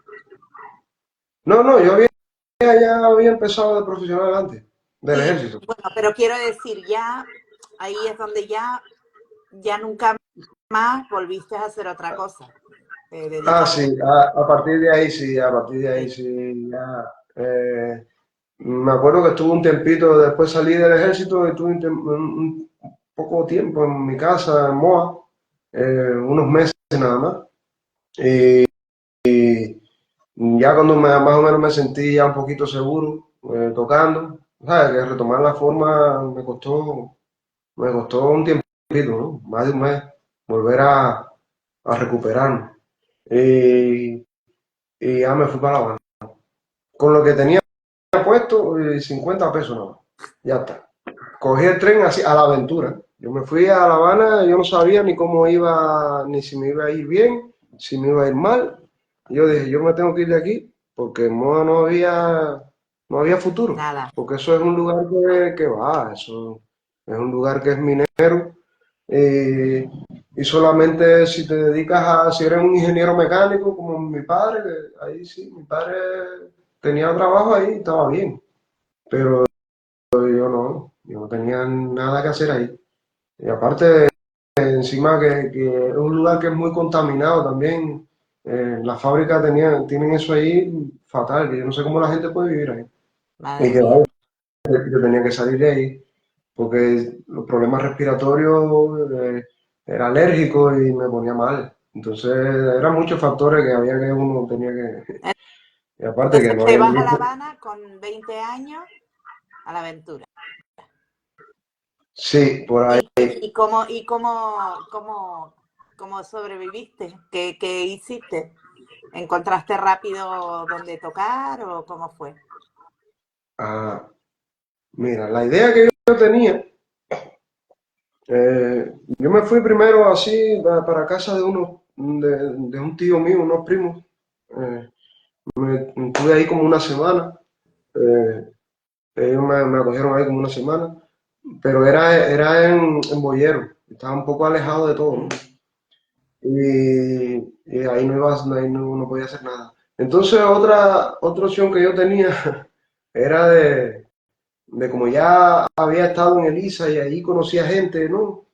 no, ya había empezado de profesional antes del Sí, ejército. bueno, pero quiero decir, ya ahí es donde ya nunca más volviste a hacer otra cosa, Ah, dedicarte. sí, a partir de ahí sí, a partir de ahí Sí. sí, ya. Me acuerdo que estuve un tiempito, después salí del ejército y estuve un poco tiempo en mi casa, en Moa, unos meses nada más. Y ya cuando más o menos me sentí ya un poquito seguro tocando, ¿sabes? Que retomar la forma me costó un tiempito, ¿no? Más de un mes, volver a recuperarme. Y, y ya me fui para La Habana. Con lo que tenía puesto, 50 pesos nada más. Ya está. Cogí el tren así a la aventura. Yo me fui a La Habana, yo no sabía ni cómo iba, ni si me iba a ir bien, si me iba a ir mal. Yo dije, yo me tengo que ir de aquí porque en Moa no había futuro. Nada, Porque eso es un lugar que va, eso es un lugar que es minero. eh, y solamente si te dedicas si eres un ingeniero mecánico como mi padre, que ahí sí, mi padre tenía trabajo ahí, estaba bien. Pero yo no tenía nada que hacer ahí. Y aparte, encima que es un lugar que es muy contaminado también. Las fábricas tienen eso ahí fatal, que yo no sé cómo la gente puede vivir ahí. Y madre que mía. vaya, yo tenía que salir de ahí porque los problemas respiratorios, era alérgico y me ponía mal. Entonces, eran muchos factores que había que uno tenía que... Y aparte Entonces que no te había vas a La mucho. Habana con 20 años a la aventura. Sí, por ahí. ¿Y cómo sobreviviste? ¿Qué hiciste? ¿Encontraste rápido dónde tocar o cómo fue? Ah, mira, la idea que yo tenía, yo me fui primero así para casa de un tío mío, unos primos. Eh, Estuve ahí como una semana. eh, Ellos me acogieron ahí como una semana, pero era en Boyero, estaba un poco alejado de todo, ¿no? Mm. Y ahí no iba, ahí no podía hacer nada. Entonces otra opción que yo tenía era de como ya había estado en Elisa y ahí conocía gente, ¿no?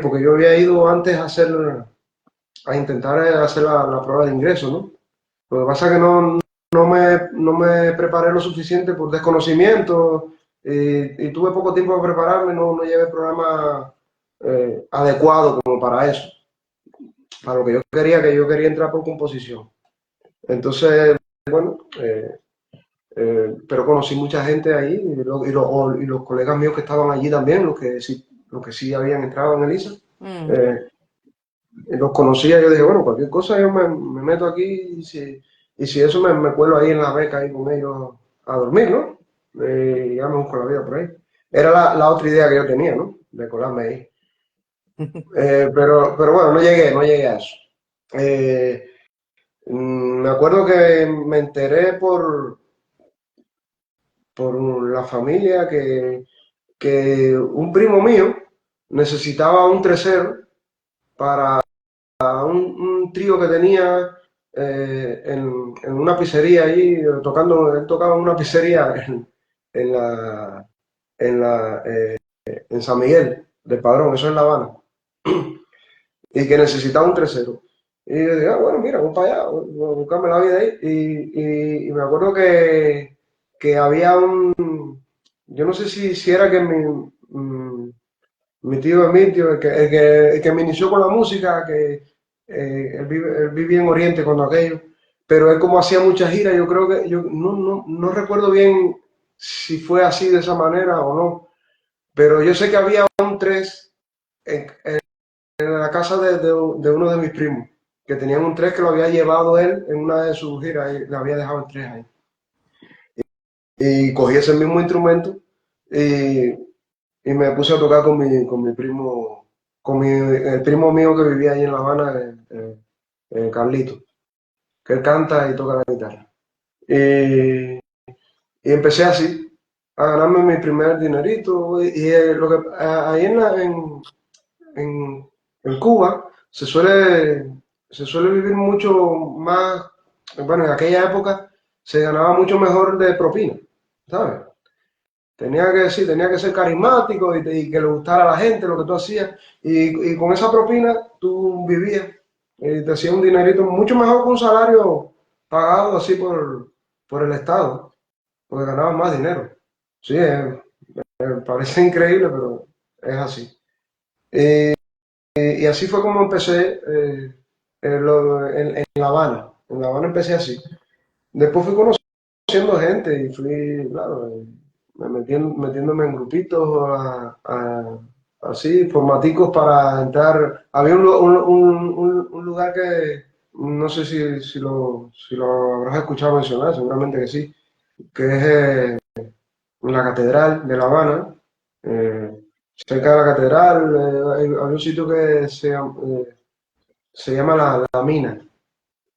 Porque yo había ido antes a intentar hacer la prueba de ingreso, ¿no? Lo que pasa es que no me preparé lo suficiente por desconocimiento y tuve poco tiempo de prepararme, no llevé el programa adecuado como para eso, para lo que yo quería entrar por composición. Entonces, bueno, pero conocí mucha gente ahí y los colegas míos que estaban allí también, los que sí habían entrado en ELISA. Mm. eh, los conocía, yo dije, bueno, cualquier cosa yo me meto aquí y si eso me cuelo ahí en la beca ahí con ellos a dormir, ¿no? Y ya me busco la vida por ahí. Era la otra idea que yo tenía, ¿no? De colarme ahí. Pero bueno, no llegué a eso. Eh, Me acuerdo que me enteré por la familia que un primo mío necesitaba un tresero para un trío que tenía en una pizzería allí, él tocaba en una pizzería en, la, en San Miguel del Padrón, eso es La Habana, y que necesitaba un tresero. Y yo dije, ah, bueno, mira, voy para allá, voy a buscarme la vida ahí. Y me acuerdo que había yo no sé si era que mi tío Emilio, el que me inició con la música, que él vivía en Oriente cuando aquello, pero él como hacía muchas giras, yo creo que, yo no recuerdo bien si fue así de esa manera o no, pero yo sé que había un tres en la casa de uno de mis primos, que tenían un tres que lo había llevado él en una de sus giras, y le había dejado el tres ahí. Y cogí ese mismo instrumento y, y me puse a tocar con mi primo, el primo mío que vivía ahí en La Habana, Carlito, que él canta y toca la guitarra. Y, y empecé así, a ganarme mi primer dinerito. Ahí en, en Cuba se suele vivir mucho más, bueno, en aquella época se ganaba mucho mejor de propina, ¿sabes? Tenía que ser carismático y que le gustara a la gente lo que tú hacías. Y con esa propina tú vivías y te hacías un dinerito mucho mejor que un salario pagado así por el Estado, porque ganabas más dinero. Sí, parece increíble, pero es así. Y así fue como empecé en La Habana. En La Habana empecé así. Después fui conociendo gente y fui, claro, metiéndome en grupitos así, formaticos para entrar. Había un lugar que no sé si lo habrás escuchado mencionar, seguramente que sí, que es la Catedral de La Habana. Eh, Cerca de la catedral había un sitio que se llama la Mina,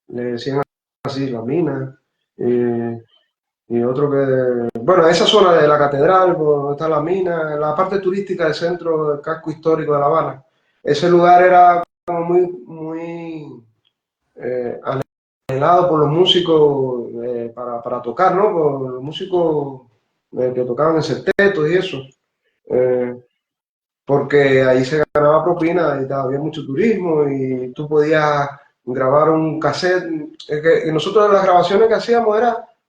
le decían así, la Mina. eh, y otro que, bueno, esa zona de la catedral, por donde está la mina, la parte turística del centro del casco histórico de La Habana, ese lugar era como muy anhelado por los músicos para tocar, ¿no? Por los músicos que tocaban en septetos y eso, eh, porque ahí se ganaba propina y había mucho turismo y tú podías grabar un cassette. Y nosotros las grabaciones que hacíamos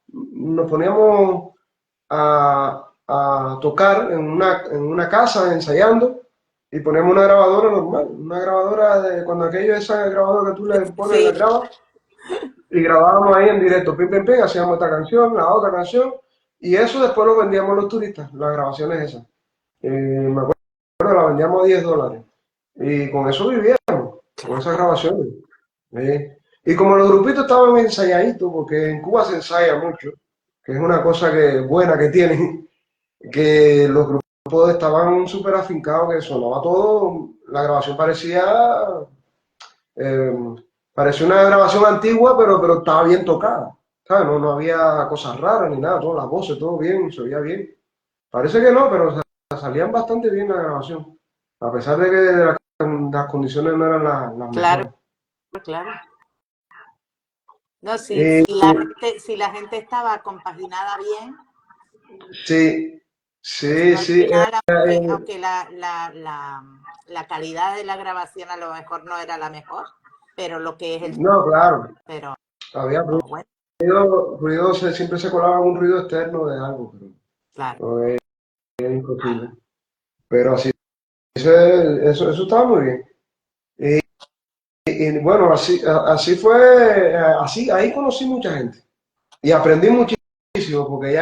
nos poníamos a tocar en una casa ensayando y poníamos una grabadora normal, una grabadora de cuando aquello, esa grabadora que tú le pones, la Sí. grabas y grabábamos ahí en directo, pim, pim, pim, hacíamos esta canción, la otra canción Y eso después lo vendíamos a los turistas, las grabaciones esas. Me acuerdo, la vendíamos a $10. Y con eso vivíamos, con esas Claro, grabaciones. Y como los grupitos estaban ensayaditos, porque en Cuba se ensaya mucho, que es una cosa que, buena que tienen, que los grupos estaban súper afincados, que sonaba todo, la grabación eh, parecía una grabación antigua, pero estaba bien tocada, ¿sabes? No había cosas raras ni nada, todas las voces, todo bien, se oía bien. Parece que no, pero salían bastante bien la grabación, a pesar de que las condiciones no eran las claro, mejores. claro. No, Y si la gente estaba compaginada bien, sí, pues sí, al sí, final, aunque la calidad de la grabación a lo mejor no era la mejor, pero lo que es el... no, claro, Pero había bueno, ruido, siempre se colaba un ruido externo de algo, pero claro. no es imposible. Pero así, eso estaba muy bien. Y bueno, así fue, así, ahí conocí mucha gente y aprendí muchísimo, porque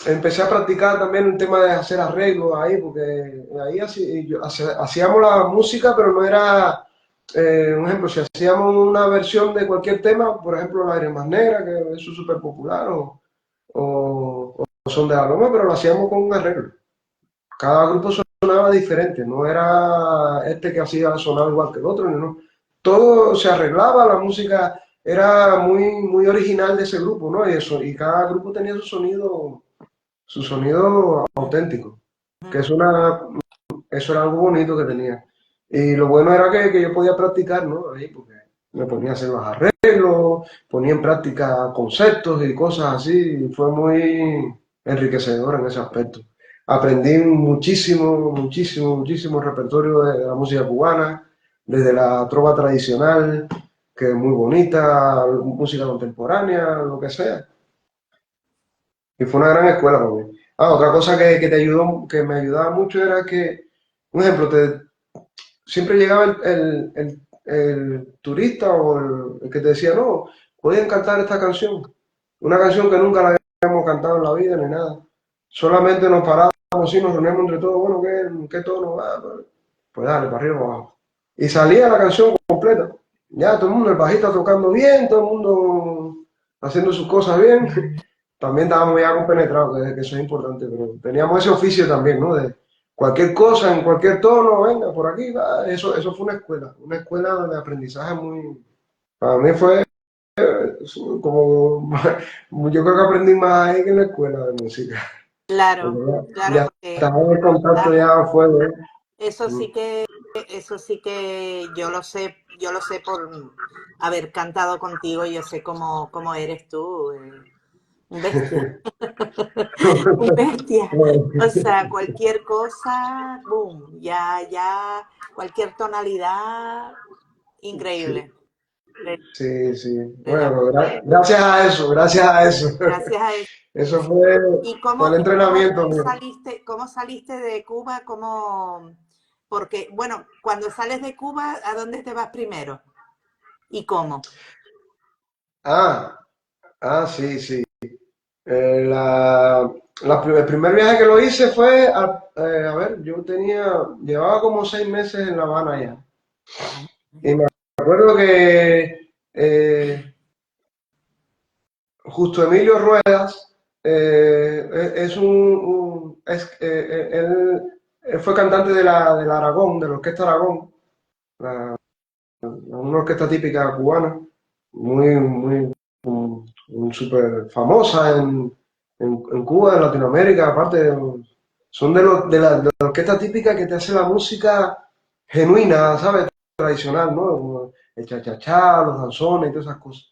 empecé a practicar también el tema de hacer arreglos ahí, porque ahí hacíamos la música, pero no era, un ejemplo, si hacíamos una versión de cualquier tema, por ejemplo, La Aire Más Negra, que eso es súper popular, o Son de la Loma, pero lo hacíamos con un arreglo. Cada grupo sonaba diferente, no era este que hacía sonar igual que el otro, no. Todo se arreglaba, la música era muy original de ese grupo, ¿no? Y cada grupo tenía su sonido auténtico, que eso era algo bonito que tenía. Y lo bueno era que yo podía practicar, ¿no? Ahí, porque me ponía a hacer los arreglos, ponía en práctica conceptos y cosas así, y fue muy enriquecedor en ese aspecto. Aprendí muchísimo repertorio de la música cubana, desde la trova tradicional, que es muy bonita, música contemporánea, lo que sea. Y fue una gran escuela para mí. Otra cosa que me ayudaba mucho era que, un ejemplo, siempre llegaba el turista o el que te decía, no, pueden cantar esta canción. Una canción que nunca la habíamos cantado en la vida ni nada. Solamente nos parábamos y nos reuníamos entre todos, bueno, ¿qué tono va? Pues dale, para arriba, para abajo. Y salía la canción completa. Ya todo el mundo, el bajista tocando bien, todo el mundo haciendo sus cosas bien. También estábamos ya compenetrados, que eso es importante, pero teníamos ese oficio también, ¿no? De cualquier cosa, en cualquier tono, venga, por aquí, va. Eso fue una escuela de aprendizaje para mí fue como, yo creo que aprendí más ahí que en la escuela de música, porque Claro, ya claro, porque estaba en el contacto claro, ya fue, ¿eh? eso Mm. sí que, eso sí que yo lo sé por haber cantado contigo, yo sé cómo eres tú, un bestia, un bestia. O sea, cualquier cosa, boom, ya, cualquier tonalidad, Sí, increíble. sí, sí. Era, Bueno, gracias a eso, gracias a eso. gracias a eso. Eso fue el Y entrenamiento mío. cómo saliste de Cuba? Porque, bueno, cuando sales de Cuba, ¿a dónde te vas primero? ¿Y cómo? Ah, sí, sí. El primer viaje que lo hice fue, a ver, llevaba como 6 meses en La Habana ya. Ah, Y me acuerdo que Justo Emilio Ruedas él fue cantante de la Aragón, de la Orquesta Aragón, una orquesta típica cubana, muy súper famosa en Cuba, en Latinoamérica, aparte, son de la orquesta típica que te hace la música genuina, ¿sabes? Tradicional, ¿no? Como el cha-cha-cha, los danzones y todas esas cosas.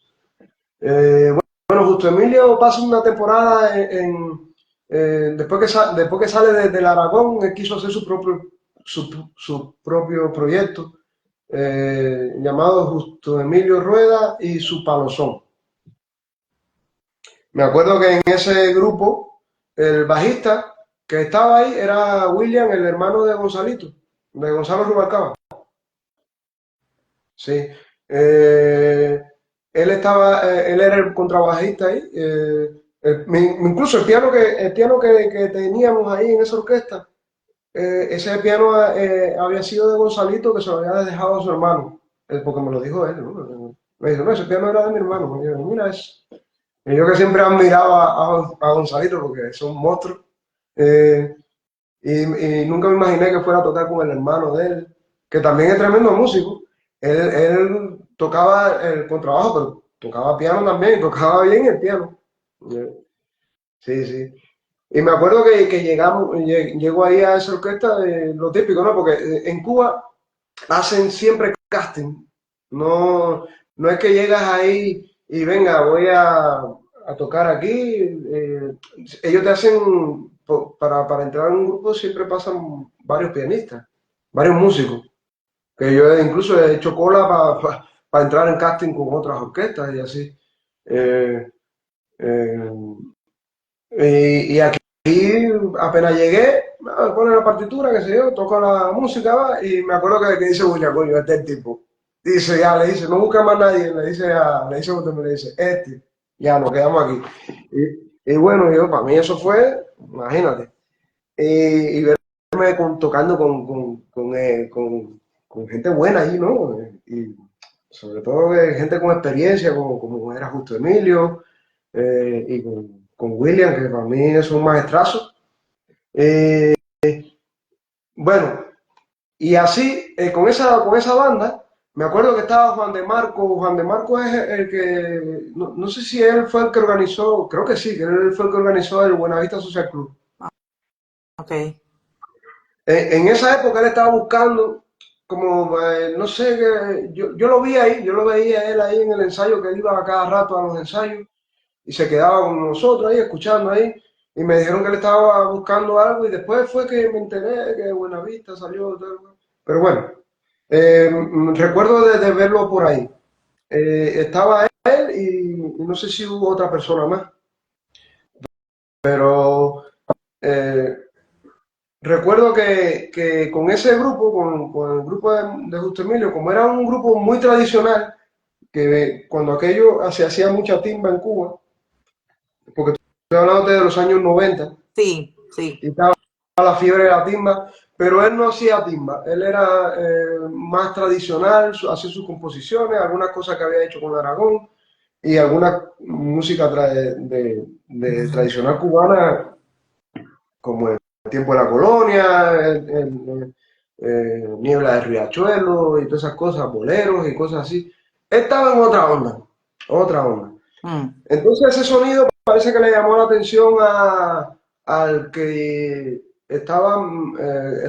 Bueno, Justo Emilio pasa una temporada después que sale del Aragón, él quiso hacer su propio proyecto llamado Justo Emilio Rueda y su Palosón. Me acuerdo que en ese grupo, el bajista que estaba ahí era William, el hermano de Gonzalito, de Gonzalo Rubalcaba. Sí. Eh, él era el contrabajista ahí. Incluso el piano que teníamos ahí en esa orquesta, ese piano había sido de Gonzalito, que se lo había dejado a su hermano, porque me lo dijo él, ¿no? Me dijo, no, ese piano era de mi hermano. Me dijo, mira eso. Y yo que siempre admiraba a Gonzalito porque es un monstruo. eh, y nunca me imaginé que fuera a tocar con el hermano de él, que también es tremendo músico. Él tocaba el contrabajo, pero tocaba piano también, tocaba bien el piano. Eh, Sí, sí. Y me acuerdo que llegó ahí a esa orquesta, lo típico, ¿no? Porque en Cuba hacen siempre casting. No, no es que llegas ahí y venga, voy a tocar aquí. Ellos te hacen, para entrar en un grupo siempre pasan varios pianistas, varios músicos. Que yo incluso he hecho cola para entrar en casting con otras orquestas y así. Eh, eh, y aquí apenas llegué, pone la partitura, qué sé yo, toco la música, va, y me acuerdo que dice William, coño, este es el tipo. Dice, ya, le dice, no busca más nadie, le dice usted, me le dice, ya, nos quedamos aquí. Y bueno, yo, para mí eso fue, imagínate, y verme tocando con gente buena ahí, ¿no? Y sobre todo gente con experiencia, como era Justo Emilio, y con William, que para mí es un maestrazo. Eh, bueno, y así, con esa banda, me acuerdo que estaba Juan de Marco es el que, no sé si él fue el que organizó, creo que sí, que él fue el que organizó el Buenavista Social Club. Ok, En esa época él estaba buscando, como, no sé, yo lo vi ahí, yo lo veía él ahí en el ensayo, que él iba a cada rato a los ensayos, y se quedaba con nosotros ahí, escuchando ahí, y me dijeron que él estaba buscando algo, y después fue que me enteré que Buenavista salió, tal. Pero bueno, recuerdo de verlo por ahí. Estaba él y no sé si hubo otra persona más, pero eh, recuerdo que con ese grupo, con el grupo de Justo Emilio, como era un grupo muy tradicional, que cuando aquello se hacía mucha timba en Cuba, porque estoy hablando de los años 90, sí, sí. y estaba la fiebre de la timba, pero él no hacía timba, él era más tradicional, hacía sus composiciones, algunas cosas que había hecho con Aragón y alguna música tradicional cubana, como El tiempo de la colonia, Niebla de Riachuelo y todas esas cosas, boleros y cosas así. Él estaba en otra onda, otra onda. Mm. Entonces ese sonido parece que le llamó la atención al que estaba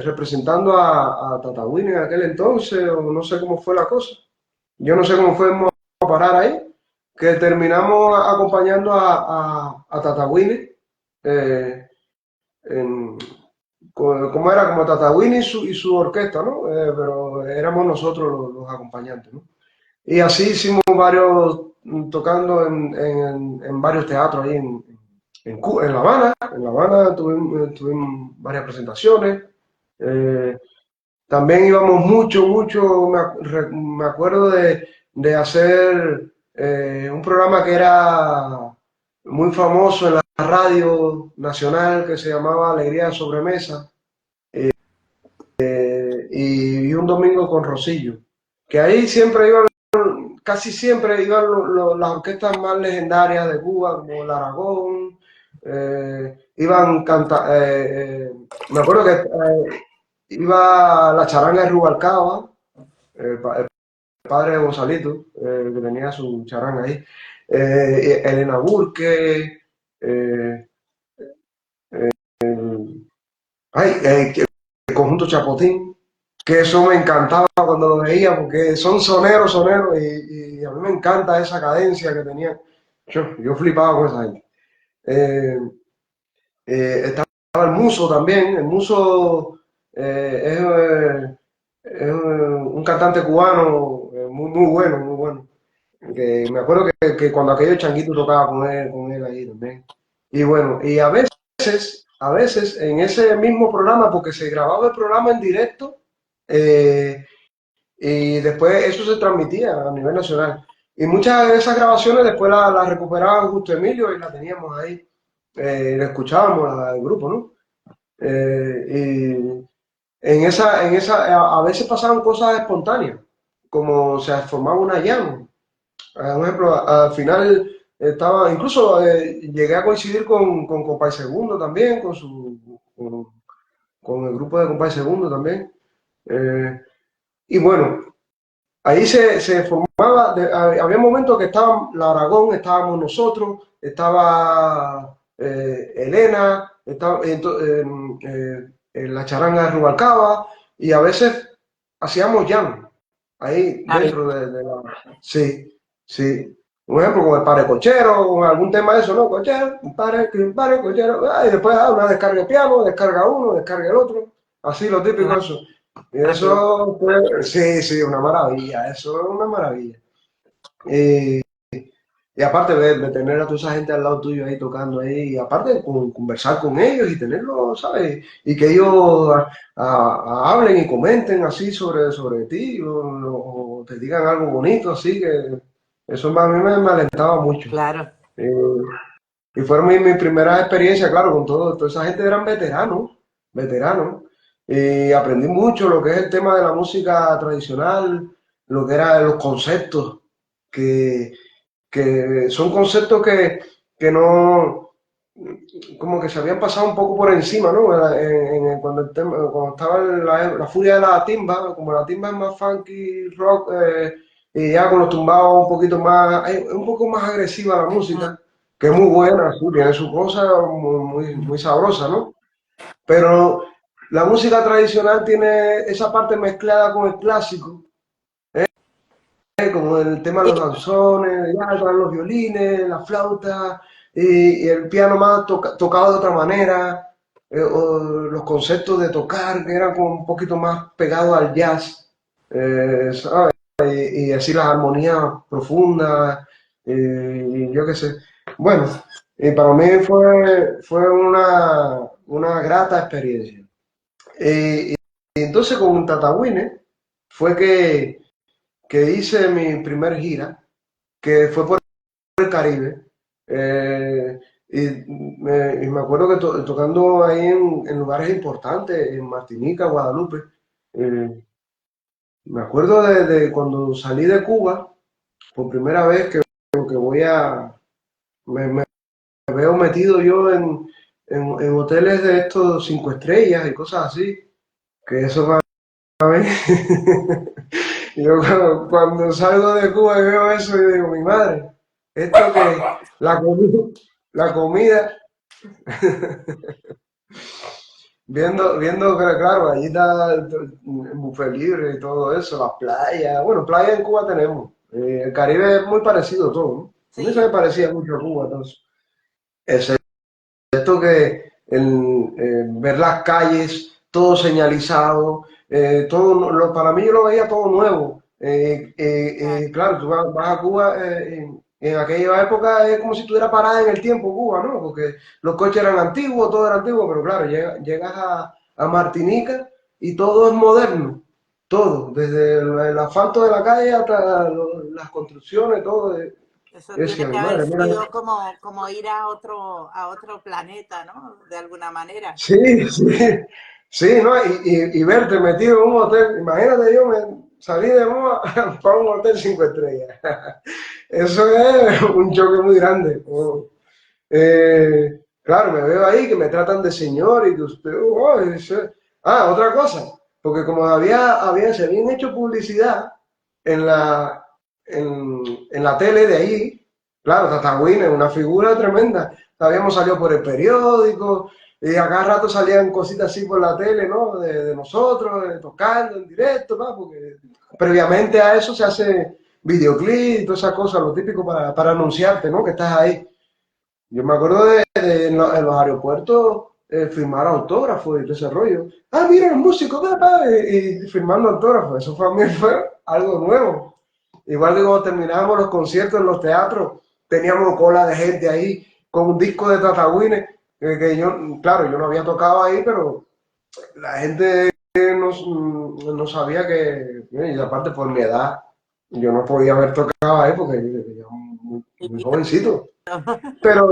representando a Tatawin en aquel entonces, o no sé cómo fue la cosa. Yo no sé cómo fuimos a parar ahí, que terminamos acompañando a Tatawin, eh, en- como era, como Tatawin y su orquesta, ¿no? Pero éramos nosotros los acompañantes, ¿no? Y así hicimos tocando en varios teatros ahí en La Habana. En La Habana tuvimos varias presentaciones. Eh, También íbamos mucho, mucho, me acuerdo de hacer un programa que era muy famoso en la radio nacional que se llamaba Alegría de Sobremesa, y un domingo con Rosillo, que ahí siempre iban, casi siempre iban las orquestas más legendarias de Cuba, como el Aragón, iban me acuerdo que iba la charanga de Rubalcaba, el padre de Gonzalito, que tenía su charanga ahí, Elena Burke, eh, el conjunto Chapotín, que eso me encantaba cuando lo veía, porque son soneros, soneros, y a mí me encanta esa cadencia que tenían. Yo flipaba con esa gente. Eh, Estaba el Muso también. El Muso es un cantante cubano muy, muy bueno, muy bueno. Que me acuerdo que cuando aquello Changuito tocaba con él ahí también. Y bueno, y a veces en ese mismo programa, porque se grababa el programa en directo, y después eso se transmitía a nivel nacional. Y muchas de esas grabaciones después las recuperaba Justo Emilio y las teníamos ahí, la escuchábamos, el grupo, ¿no? Y a veces pasaban cosas espontáneas, como se formaba una jam. Por ejemplo, al final incluso llegué a coincidir con Compay Segundo también, con el grupo de Compay Segundo también. Eh, y bueno, ahí se formaba, había momentos que estaban la Aragón, estábamos nosotros, estaba Elena, la charanga de Rubalcaba, y a veces hacíamos jam, ahí Ah, bien. dentro de la... Sí, sí. Un ejemplo, con el pare cochero, con algún tema de eso, ¿no? Cochero, un pare cochero, y después una descarga de piano, descarga uno, descarga el otro, así lo típico Claro, eso. Y qué bueno. eso fue, sí, sí, una maravilla, eso es una maravilla. Y, y aparte de tener a toda esa gente al lado tuyo ahí tocando ahí, y aparte de conversar con ellos y tenerlos, ¿sabes? Y que ellos hablen y comenten así sobre ti o te digan algo bonito, así que eso a mí me alentaba mucho. Claro. Eh, y fueron mi primera experiencia, claro, con toda esa gente eran veteranos. Y aprendí mucho lo que es el tema de la música tradicional, lo que eran los conceptos, que, que son conceptos que no, como que se habían pasado un poco por encima, ¿no? Cuando estaba la furia de la timba, como la timba es más funky, rock, y ya con los tumbados un poquito más, un poco más agresiva la Mm. música, que es muy buena, sí, tiene su cosa muy sabrosa, ¿no? Pero la música tradicional tiene esa parte mezclada con el clásico, como el tema de los danzones, ya con los violines, la flauta y el piano más tocado de otra manera, o los conceptos de tocar que eran como un poquito más pegados al jazz, ¿sabes? Y así las armonías profundas, y yo qué sé. Bueno, y para mí fue una grata experiencia. Y entonces con Tatawine fue que hice mi primer gira, que fue por el Caribe. eh, y me acuerdo que tocando ahí en lugares importantes, en Martinica, Guadalupe. eh, Me acuerdo de cuando salí de Cuba, por primera vez que me veo metido yo en hoteles de estos 5 estrellas y cosas así, que eso para mí, yo cuando salgo de Cuba y veo eso y digo, mi madre, esto que la comida, viendo que claro, allí está el buffet libre y todo eso, las playas, bueno, playas en Cuba tenemos, el Caribe es muy parecido todo, ¿no? A mí se me Sí, parecía mucho a Cuba, entonces, excepto que ver las calles, todo señalizado, para mí yo lo veía todo nuevo. claro. Claro, tú vas a Cuba, en aquella época es como si estuviera parada en el tiempo Cuba, ¿no? Porque los coches eran antiguos, todo era antiguo, pero claro, llegas a Martinica y todo es moderno, todo, desde el asfalto de la calle hasta las construcciones, todo. Eso Yo decía, tiene mi que haber madre, mira. sido como ir a otro planeta, ¿no? De alguna manera. Sí, sí, sí, ¿no? Y verte metido en un hotel, imagínate yo salí de Moa para un hotel 5 estrellas. Eso es un choque muy grande. Claro, me veo ahí que me tratan de señor y que usted, otra cosa, porque como se habían hecho publicidad en la, en la tele de ahí, claro, Tatagüín es una figura tremenda. Habíamos salido por el periódico y a cada rato salían cositas así por la tele, ¿no? De nosotros, tocando en directo, ¿no? Porque previamente a eso se hace videoclip y todas esas cosas, lo típico para anunciarte, ¿no? Que estás ahí. Yo me acuerdo en los aeropuertos firmar autógrafos y todo ese rollo. Ah, mira, el músico, y firmando autógrafos. Eso para mí fue algo nuevo. Igual que cuando terminábamos los conciertos en los teatros, teníamos cola de gente ahí con un disco de Tatagüines, que yo, claro, yo no había tocado ahí, pero la gente no sabía y aparte por mi edad, yo no podía haber tocado ahí porque yo muy jovencito. Pero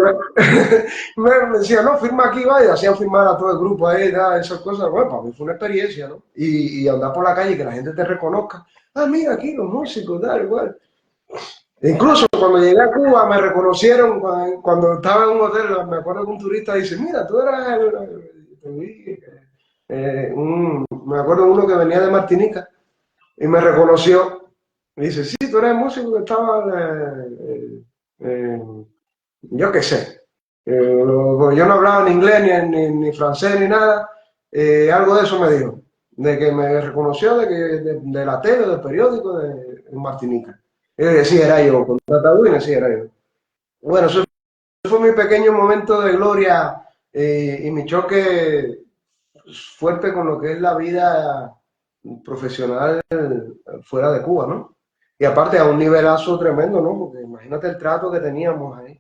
me decía, no, firma aquí, vaya, hacían firmar a todo el grupo ahí, esas cosas. Bueno, para mí fue una experiencia, ¿no? Y andar por la calle y que la gente te reconozca. Ah, mira, aquí los músicos, tal, igual. Incluso cuando llegué a Cuba me reconocieron cuando estaba en un hotel, me acuerdo que un turista dice, mira, tú eras me acuerdo uno que venía de Martinica y me reconoció. Y dice, sí, tú eres el músico que estaba, yo qué sé. Yo no hablaba ni inglés, ni francés, ni nada. Algo de eso me dijo. De que me reconoció de la tele, del periódico de Martinica. Y yo decía, era yo, con Tataouine, sí, era yo. Bueno, eso fue mi pequeño momento de gloria y mi choque fuerte con lo que es la vida profesional fuera de Cuba, ¿no? Y aparte a un nivelazo tremendo, ¿no? Porque imagínate el trato que teníamos ahí.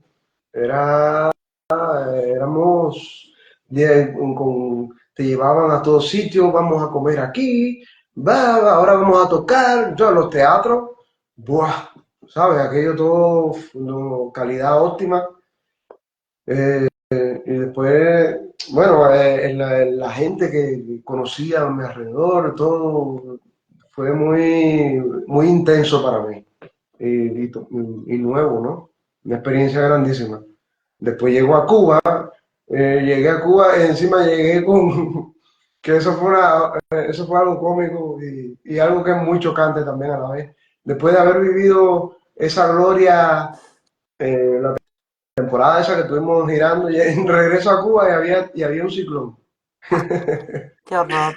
Era, éramos, te llevaban a todos sitios, vamos a comer aquí, ahora vamos a tocar, yo, los teatros, ¡buah! ¿Sabes? Aquello todo, no, calidad óptima. Y después, bueno, la gente que conocía a mi alrededor, todo fue muy intenso para mí y nuevo, ¿no? Una experiencia grandísima. Después llego a Cuba, llegué a Cuba y encima llegué con, que eso fue algo cómico y algo que es muy chocante también a la vez. Después de haber vivido esa gloria, la temporada esa que estuvimos girando, y regreso a Cuba y había un ciclón. Qué horror.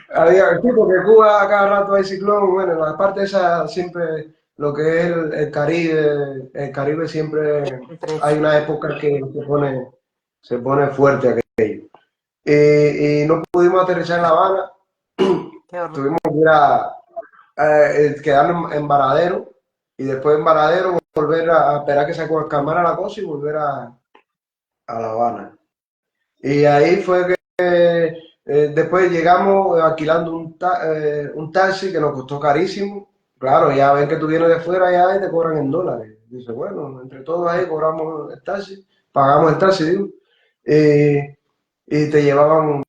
Sí, porque Cuba a cada rato hay ciclón, bueno, en la parte esa siempre, lo que es el Caribe siempre Siempre hay sí. una época que se pone fuerte aquello. Y no pudimos aterrizar en La Habana, Qué horror. tuvimos que ir quedarnos en Varadero y después en Varadero volver a esperar que se calmara la cosa y volver a La Habana. Y ahí fue que después llegamos alquilando un taxi que nos costó carísimo. Claro, ya ven que tú vienes de fuera ya y te cobran en dólares. Dice, bueno, entre todos ahí cobramos el taxi, pagamos el taxi, digo, y te llevaban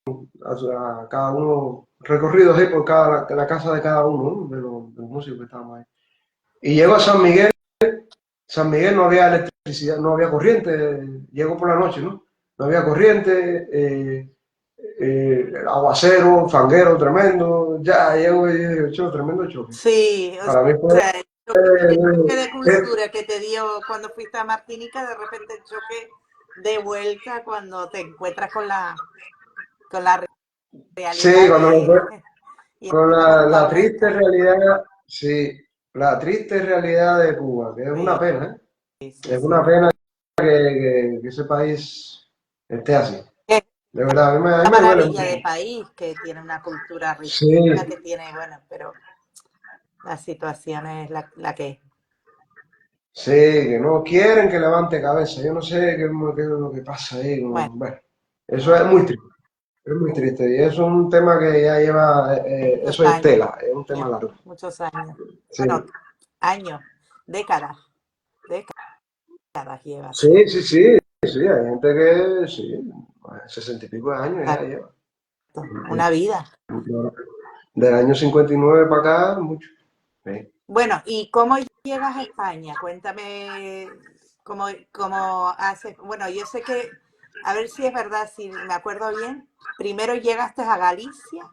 a cada uno recorridos ahí por la casa de cada uno, ¿no? de los músicos que estábamos ahí. Y llego a San Miguel no había electricidad, no había corriente, llego por la noche, ¿no? No había corriente, aguacero, fanguero tremendo, ya llego y dije, tremendo choque. Sí, o Para mí fue, sea, el choque de eh, cultura que te dio cuando fuiste a Martinica, de repente el choque de vuelta cuando te encuentras con la sí, realidad y con encima justo la a triste vuelta. realidad, sí, la triste realidad de Cuba, que es una Sí, pena, ¿eh? sí, sí, Es sí. una pena que ese país esté así. Es De verdad, a mí una me duele maravilla de mucho. país que tiene una cultura Sí, riquísima, que tiene, bueno, pero la situación es la que es. sí, que no quieren que levante cabeza. Yo no sé qué es lo que pasa ahí. Bueno, Bueno, eso es muy triste. Es muy triste. Y es un tema que ya lleva, muchos eso es años, tela, es un tema largo. muchos años. Sí, Bueno, años, décadas, décadas lleva, sí. sí, sí, sí, sí, hay gente que sí, 60 y pico de años ya lleva. Exacto, una vida. Del año 59 para acá, mucho. Sí. Bueno, ¿y cómo llegas a España? Cuéntame cómo haces. Bueno, yo sé que, a ver si es verdad, si me acuerdo bien, primero llegaste a Galicia,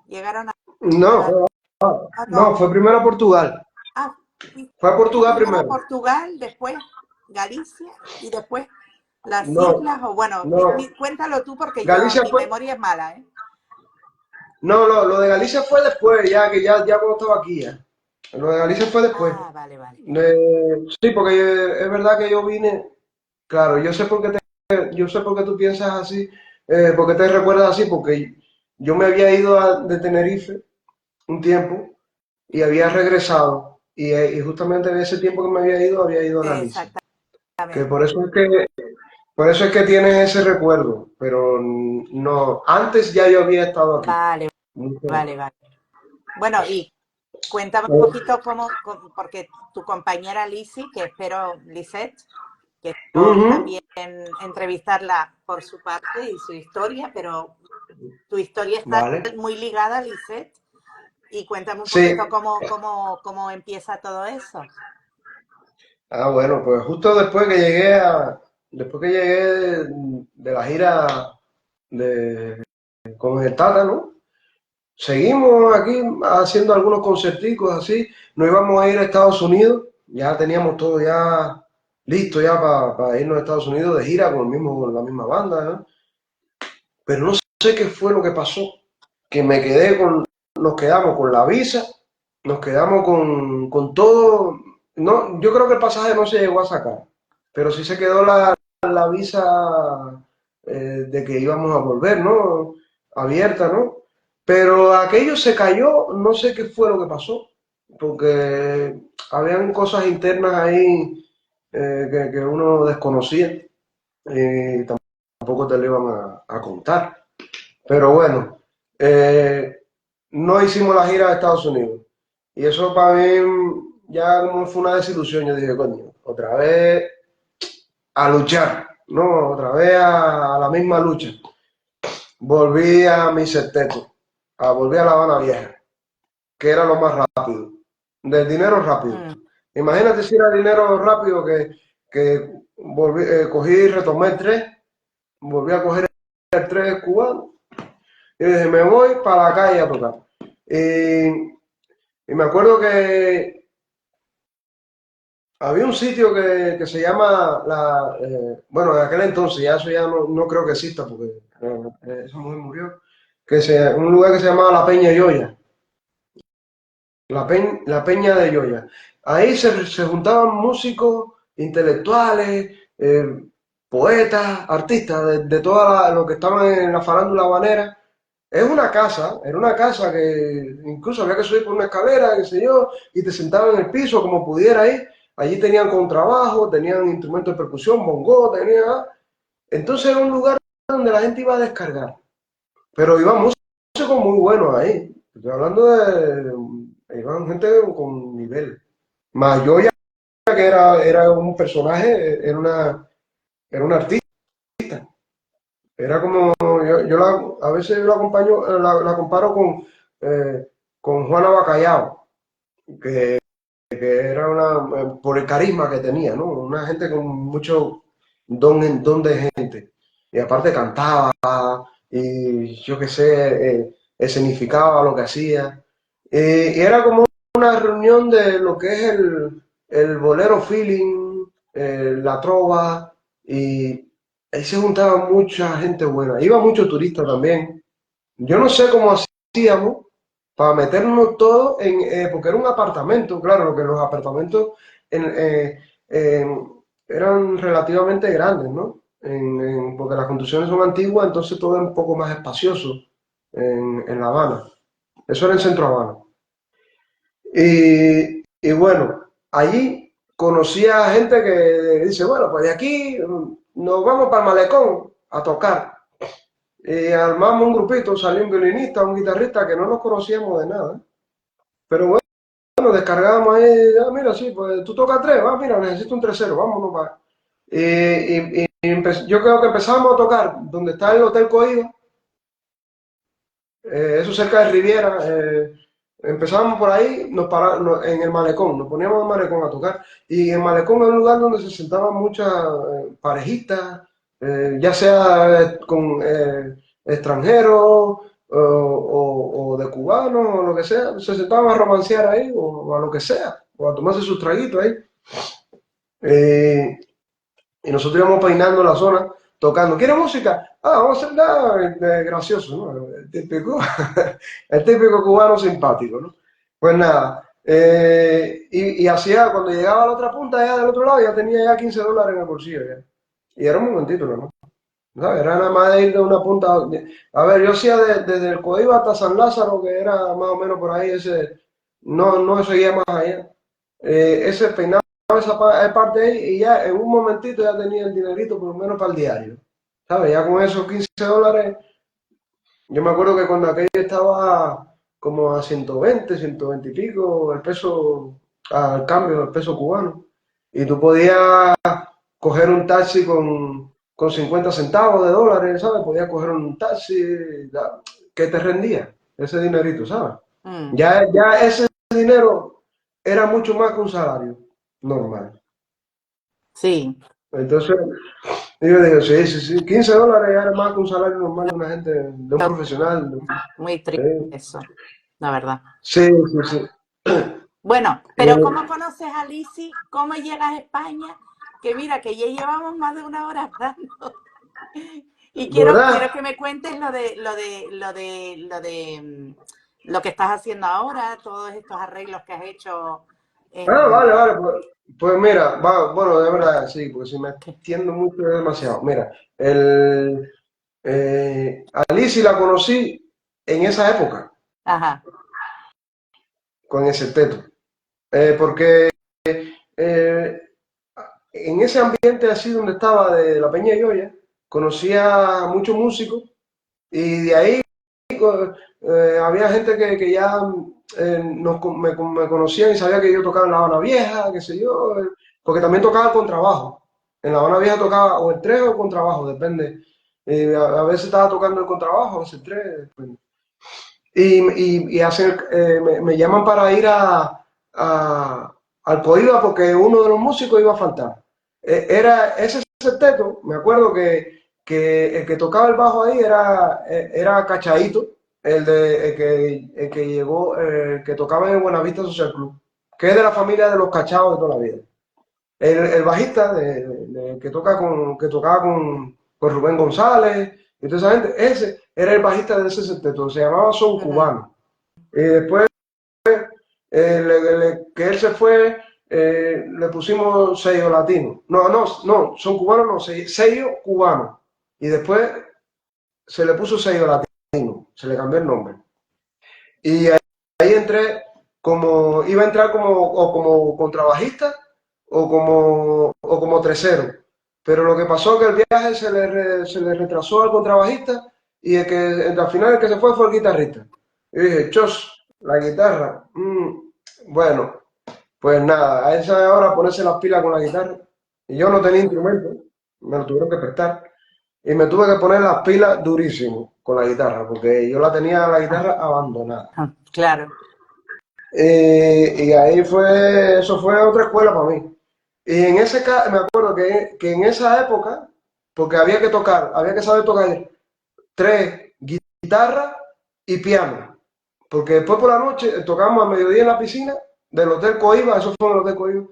llegaron a No, Galicia, no, no, fue primero a Portugal. ah, Fue a fuiste Portugal primero a primero. Portugal, después Galicia y después las No, islas, o bueno, no. cuéntalo tú porque yo, Galicia mi fue, memoria es mala, ¿eh? no, lo de Galicia fue después, ya cuando estaba aquí, ya. Lo de Galicia fue después. Ah, vale, vale. Sí, porque es verdad que yo vine, claro, yo sé por qué tú piensas así, por qué te recuerdas así, porque yo me había ido de Tenerife un tiempo y había regresado, y justamente en ese tiempo que me había ido a Galicia. Que Exactamente. por eso es que tienes ese recuerdo, pero no, antes ya yo había estado aquí. Vale, Mucho. vale, vale. Bueno, ¿y cuéntame un poquito porque tu compañera Lizzie, que espero, Lisette, que espero Ujú. también entrevistarla por su parte y su historia, pero tu historia está Vale. muy ligada, Lisette, y cuéntame un Sí. poquito cómo empieza todo eso. Ah, bueno, pues justo después que llegué de la gira de, con el Tata, ¿no? Seguimos aquí haciendo algunos concerticos así. Nos íbamos a ir a Estados Unidos. Ya teníamos todo ya listo ya para irnos a Estados Unidos de gira con la misma banda, ¿no? Pero no sé qué fue lo que pasó, que nos quedamos con la visa, nos quedamos con todo. No, yo creo que el pasaje no se llegó a sacar, pero sí se quedó la visa de que íbamos a volver, ¿no? Abierta, ¿no? Pero aquello se cayó, no sé qué fue lo que pasó, porque habían cosas internas ahí que uno desconocía y tampoco te lo iban a contar. Pero bueno, eh, no hicimos la gira de Estados Unidos. Y eso para mí ya como fue una desilusión. Yo dije, coño, otra vez a luchar, ¿no? Otra vez a la misma lucha. Volví a mi septeto, volví a La Habana Vieja, que era lo más rápido, del dinero rápido. Mm. Imagínate si era dinero rápido que cogí y retomé el tren, volví a coger el tren cubano y dije, me voy para la calle a tocar. Y me acuerdo que había un sitio que se llama, bueno, en aquel entonces, ya eso ya no creo que exista porque esa mujer murió, un lugar que se llamaba La Peña de Yoya, la Peña de Yoya. Ahí se juntaban músicos, intelectuales, poetas, artistas de toda lo que estaban en la farándula habanera. Era una casa que incluso había que subir por una escalera, qué sé yo, y te sentaban en el piso como pudiera ahí. Allí tenían contrabajo, tenían instrumentos de percusión, bongo, entonces era un lugar donde la gente iba a descargar, pero iban músicos muy buenos ahí. Estoy hablando iban gente con nivel. Mayoya, que era un personaje, era una artista. Era como, a veces yo la acompaño, la comparo con Juana Bacallao, que, que era por el carisma que tenía, ¿no? Una gente con mucho don de gente. Y aparte cantaba y yo qué sé, escenificaba lo que hacía. Y era como una reunión de lo que es el bolero feeling, la trova, y ahí se juntaba mucha gente buena. Iba mucho turista también. Yo no sé cómo hacíamos para meternos todos porque era un apartamento, claro, lo que los apartamentos en- eh, eran relativamente grandes, ¿no? Porque las construcciones son antiguas, entonces todo es un poco más espacioso en La Habana. Eso era en Centro Habana. Y bueno, allí conocí a gente que dice, bueno, pues de aquí nos vamos para el malecón a tocar. Y armamos un grupito, salió un violinista, un guitarrista que no nos conocíamos de nada. Pero bueno, descargábamos ahí, mira, sí, pues tú tocas tres, mira, necesito un tercero, vámonos para. Yo creo que empezamos a tocar donde está el Hotel Coiba, eso cerca de Riviera. Empezábamos por ahí, en el malecón, nos poníamos en el malecón a tocar. Y en el malecón es un lugar donde se sentaban muchas parejitas, ya sea con extranjeros o de cubanos o lo que sea. Se sentaban a romancear ahí o a lo que sea, o a tomarse sus traguitos ahí. Eh, y nosotros íbamos peinando la zona, tocando. ¿Quieres música? Vamos a hacer nada gracioso, ¿no? El típico cubano simpático, ¿no? Pues nada. Y hacía, cuando llegaba a la otra punta, ya del otro lado, ya tenía ya $15 en el bolsillo. Ya. Y era un momentito, ¿no? ¿Sabes? Era nada más de ir de una punta a ver, yo hacía desde el Coiba hasta San Lázaro, que era más o menos por ahí, no seguía más allá. Ese peinaba esa parte ahí y ya en un momentito ya tenía el dinerito por lo menos para el diario. ¿Sabes? Ya con esos $15, yo me acuerdo que cuando aquello estaba, como a 120, 120 y pico el peso, al cambio del peso cubano. Y tú podías coger un taxi con 50 centavos de dólares, ¿sabes? Podías coger un taxi que te rendía ese dinerito, ¿sabes? Mm. Ya ese dinero era mucho más que un salario normal. Sí, Entonces, yo digo, sí, sí, sí, $15 ya era más que un salario normal de una gente, de un profesional. muy triste Sí, eso, la verdad. sí, sí, sí. Bueno, pero ¿cómo Eh, conoces a Lisi? ¿Cómo llegas a España? Que mira, que ya llevamos más de una hora hablando. Y ¿De quiero verdad? que me cuentes lo que estás haciendo ahora, todos estos arreglos que has hecho Ah, en... vale, vale. Pues mira, bueno, de verdad, sí, porque si me extiendo mucho es demasiado. Mira, a Lizzy la conocí en esa época, Ajá, con ese teto. Porque eh, en ese ambiente así donde estaba de la Peña de Yoya, conocía a muchos músicos y de ahí había gente que ya me conocían y sabía que yo tocaba en La Habana Vieja, qué sé yo, porque también tocaba con trabajo. En La Habana Vieja tocaba o el tres o con trabajo, depende. A veces estaba tocando el contrabajo, a veces el tres. Depende. Me llaman para ir al Coiba porque uno de los músicos iba a faltar. Era ese sexteto, me acuerdo que el que tocaba el bajo ahí era Cachaíto, el que llegó, el que tocaba en el Buenavista Social Club, que es de la familia de los cachados de toda la vida. El bajista que tocaba con Rubén González y toda esa gente, ese era el bajista de ese sexteto, se llamaba Son ujú, Cubano. Y después que él se fue, le pusimos sello latino. No, no, no, Son Cubanos, no, sello cubano. Y después se le puso sello latino, se le cambió el nombre. Y ahí entré iba a entrar como contrabajista o como tercero. Pero lo que pasó es que el viaje se le retrasó al contrabajista y al final el que se fue el guitarrista. Y dije, chos, la guitarra. Bueno, pues nada, a esa hora ponerse las pilas con la guitarra. Y yo no tenía instrumento, me lo tuvieron que prestar. Y me tuve que poner las pilas durísimo con la guitarra, porque yo la guitarra abandonada. ah, claro. Y ahí eso fue otra escuela para mí. Y en ese caso, me acuerdo que en esa época, porque había que saber tocar tres guitarras y piano. Porque después por la noche tocamos a mediodía en la piscina del Hotel Coiba, eso fue en el Hotel Coiba,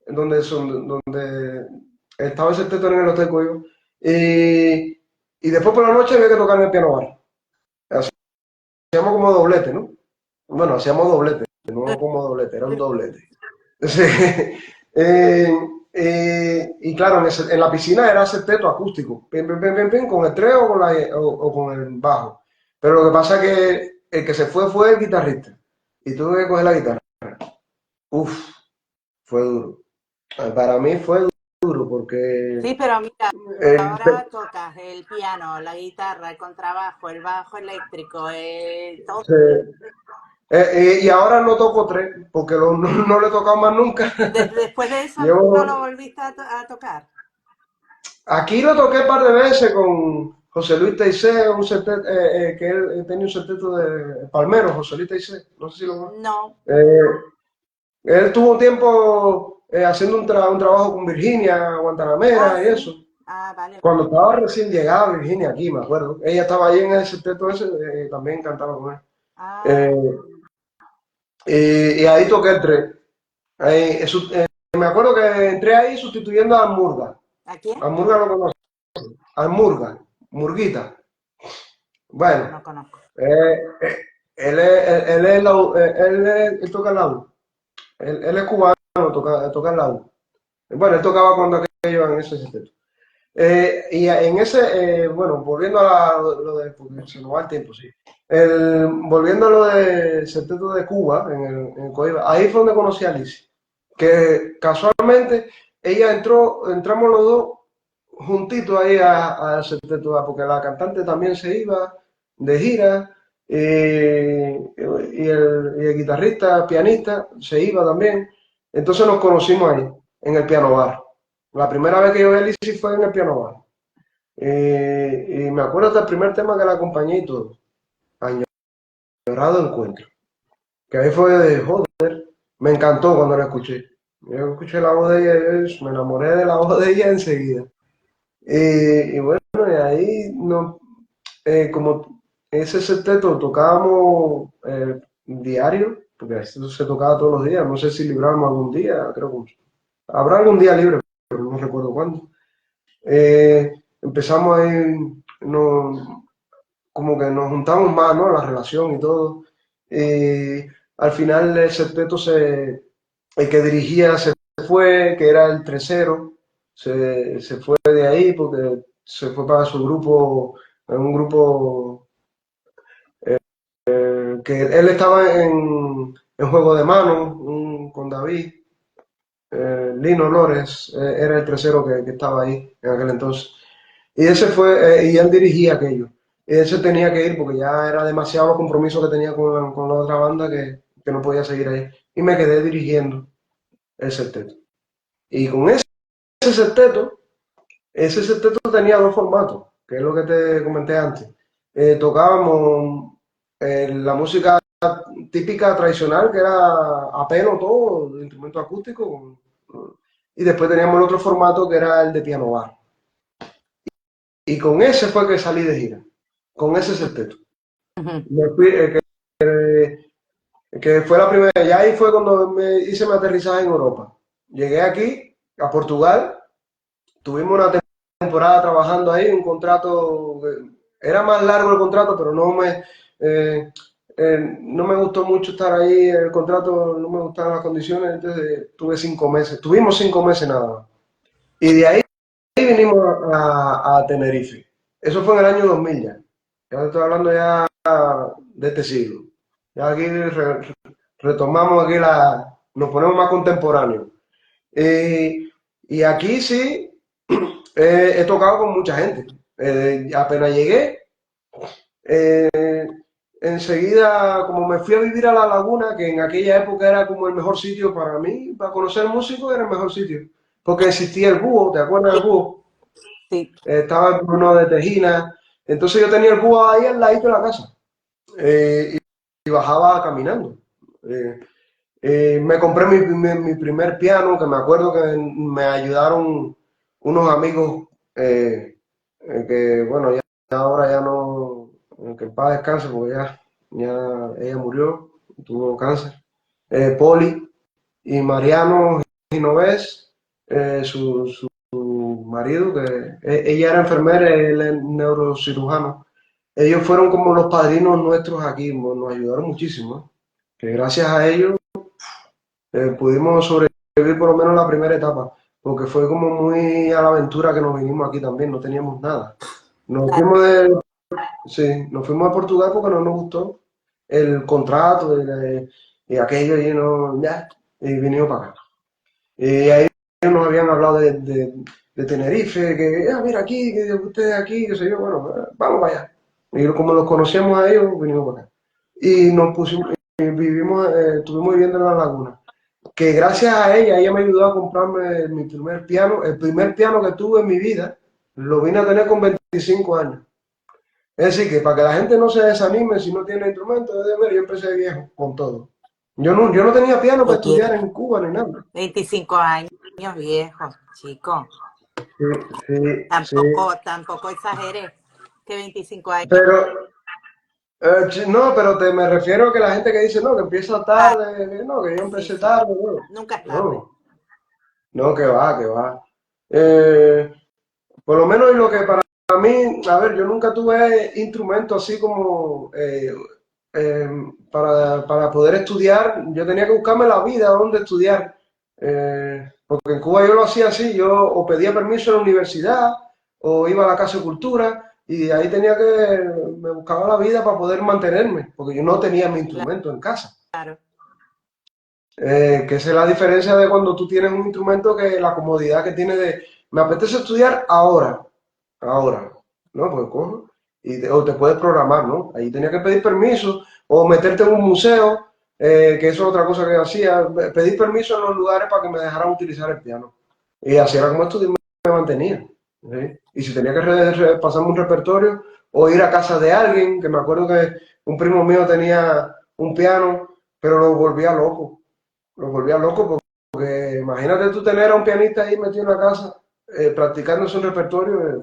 donde estaba ese teto en el Hotel Coiba. Y después por la noche había que tocar en el piano bar. Hacíamos como doblete, ¿no? Bueno, hacíamos doblete, no como doblete, era un doblete. Sí. Eh, y claro, en la piscina era sexteto acústico, pim, pim, pim, pim, pim, con el tres o con el bajo. Pero lo que pasa es que el que se fue el guitarrista. Y tuve que coger la guitarra. Uf, fue duro. Para mí fue duro porque Sí, pero mira, eh, ahora tocas el piano, la guitarra, el contrabajo, el bajo eléctrico, todo. se- y ahora no toco tres, porque no le he tocado más nunca. Después de eso no Llevo, lo volviste a tocar. Aquí lo toqué un par de veces con José Luis Teisé, que él tenía un septeto de Palmero, José Luis Teisé, no sé si lo va. No. Eh, Él tuvo tiempo haciendo un trabajo con Virginia Ah, Guantanamera y eso. sí. Ah, vale. Cuando estaba recién llegada Virginia aquí, me acuerdo. Ella estaba ahí en el septeto ese, también cantaba con él. Ah, Eh, vale. y ahí toqué el tres. Me acuerdo que entré ahí sustituyendo a Murga. ¿A quién? A Murga lo conocí. A Murga, Murguita. No, Bueno, no conozco. él toca el laúd. Él es cubano, toca el laúd. Bueno, él tocaba cuando aquello en ese sexteto. Y en bueno, volviendo lo de, porque se nos va el tiempo, sí. Volviendo a lo del sexteto de Cuba, en el Coiba, ahí fue donde conocí a Alicia. Que casualmente entramos los dos juntitos ahí al sexteto, porque la cantante también se iba de gira y el guitarrista, pianista, se iba también. Entonces nos conocimos ahí, en el piano bar. La primera vez que yo vi a Lizzy fue en el piano bar. Y me acuerdo del primer tema que la acompañé y todo. Añorado encuentro. Que ahí fue de joder. Me encantó cuando la escuché. Yo escuché la voz de ella y me enamoré de la voz de ella enseguida. Y bueno, y ahí no, como ese sexteto tocábamos diario, porque eso se tocaba todos los días. No sé si libramos algún día, creo que habrá algún día libre, pero no recuerdo cuándo. Empezamos ahí, como que nos juntamos más, ¿no? La relación y todo. Y al final el sexteto el que dirigía se fue, que era el tercero, se fue de ahí porque se fue para su grupo, en un grupo que él estaba en juego de mano con David, Lino Lores, era el tercero que estaba ahí en aquel entonces. Y ese fue, y él dirigía aquello. Y él se tenía que ir porque ya era demasiado compromiso que tenía con la otra banda que no podía seguir ahí. Y me quedé dirigiendo el sexteto. Y con sexteto, ese sexteto tenía dos formatos, que es lo que te comenté antes. Tocábamos la música típica tradicional, que era a pelo todo, de instrumento acústico. Y después teníamos el otro formato que era el de piano bar. Y con ese fue que salí de gira, con ese sexteto. Me fui, que fue la primera, ya ahí fue cuando me hice mi aterrizaje en Europa. Llegué aquí, a Portugal, tuvimos una temporada trabajando ahí, un contrato, era más largo el contrato, pero no me gustó mucho estar ahí, el contrato no me gustaban las condiciones, entonces tuve 5 meses, tuvimos 5 meses nada más. Y de ahí vinimos a Tenerife. Eso fue en el año 2000 ya. Ya estoy hablando ya de este siglo. Ya aquí retomamos aquí nos ponemos más contemporáneos. Y aquí sí he tocado con mucha gente. Apenas llegué, eh, enseguida, como me fui a vivir a La Laguna, que en aquella época era como el mejor sitio para mí, para conocer músicos era el mejor sitio. Porque existía el búho, ¿te acuerdas del búho? Sí. Estaba el Bruno de Tejina. Entonces yo tenía el búho ahí al ladito de la casa. Y bajaba caminando. Eh, Me compré mi primer piano, que me acuerdo que me ayudaron unos amigos que, bueno, ya ahora ya no, que en paz descanse, porque ya ella murió, tuvo cáncer. Poli y Mariano Ginovés, su marido, que ella era enfermera, él es neurocirujano. Ellos fueron como los padrinos nuestros aquí, nos ayudaron muchísimo, ¿eh? Que gracias a ellos pudimos sobrevivir por lo menos la primera etapa, porque fue como muy a la aventura que nos vinimos aquí también, no teníamos nada. Nos fuimos sí, nos fuimos a Portugal porque no nos gustó el contrato y aquello y no, ya, y vinimos para acá. Y ahí nos habían hablado de Tenerife, que, mira aquí, que ustedes aquí, qué sé yo, bueno, vamos para allá. Y como los conocíamos a ellos, vinimos para acá. Y nos pusimos, estuvimos viviendo en la laguna. Que gracias a ella me ayudó a comprarme mi primer piano. El primer piano que tuve en mi vida, lo vine a tener con 25 años. Es decir, que para que la gente no se desanime si no tiene instrumento, yo empecé viejo con todo. Yo no tenía piano para Oye, estudiar en Cuba ni nada. 25 años viejos, chico. Sí, sí, sí. Tampoco exageres que 25 años. Pero, no, pero me refiero a que la gente que dice, no, que empieza Ah, tarde, no, que yo sí, empecé sí. tarde, no, Nunca es tarde. no, no, que va, que va. Eh, por lo menos en lo que para mí, a ver, yo nunca tuve instrumentos así como eh, para poder estudiar, yo tenía que buscarme la vida donde estudiar. Porque en Cuba yo lo hacía así, yo o pedía permiso en la universidad o iba a la Casa de Cultura y ahí me buscaba la vida para poder mantenerme, porque yo no tenía mi instrumento en casa. Claro. Que esa es la diferencia de cuando tú tienes un instrumento que la comodidad que tiene me apetece estudiar ahora, ¿no? Pues cojo. o te puedes programar, ¿no? Ahí tenía que pedir permiso o meterte en un museo, que eso es otra cosa que hacía, pedir permiso en los lugares para que me dejaran utilizar el piano. Y así era como estudié, me mantenía. ¿Sí? Y si tenía que pasarme un repertorio o ir a casa de alguien, que me acuerdo que un primo mío tenía un piano, pero lo volvía loco porque imagínate tú tener a un pianista ahí metido en la casa, practicando su repertorio,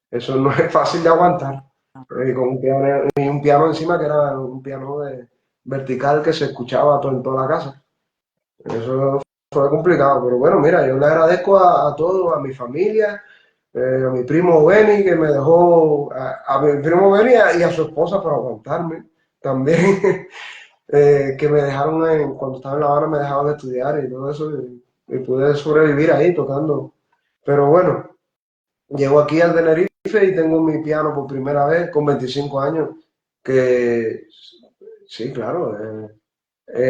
eso no es fácil de aguantar. Con un piano, y un piano encima que era un piano vertical que se escuchaba en toda la casa. Eso fue complicado, pero bueno, mira, yo le agradezco a todos, a mi familia, a mi primo Benny que me dejó, a mi primo Benny y a su esposa por aguantarme también, que me dejaron, cuando estaba en La Habana me dejaban estudiar y todo eso, y pude sobrevivir ahí tocando. Pero bueno, llego aquí al Tenerife y tengo mi piano por primera vez con 25 años, que sí, claro,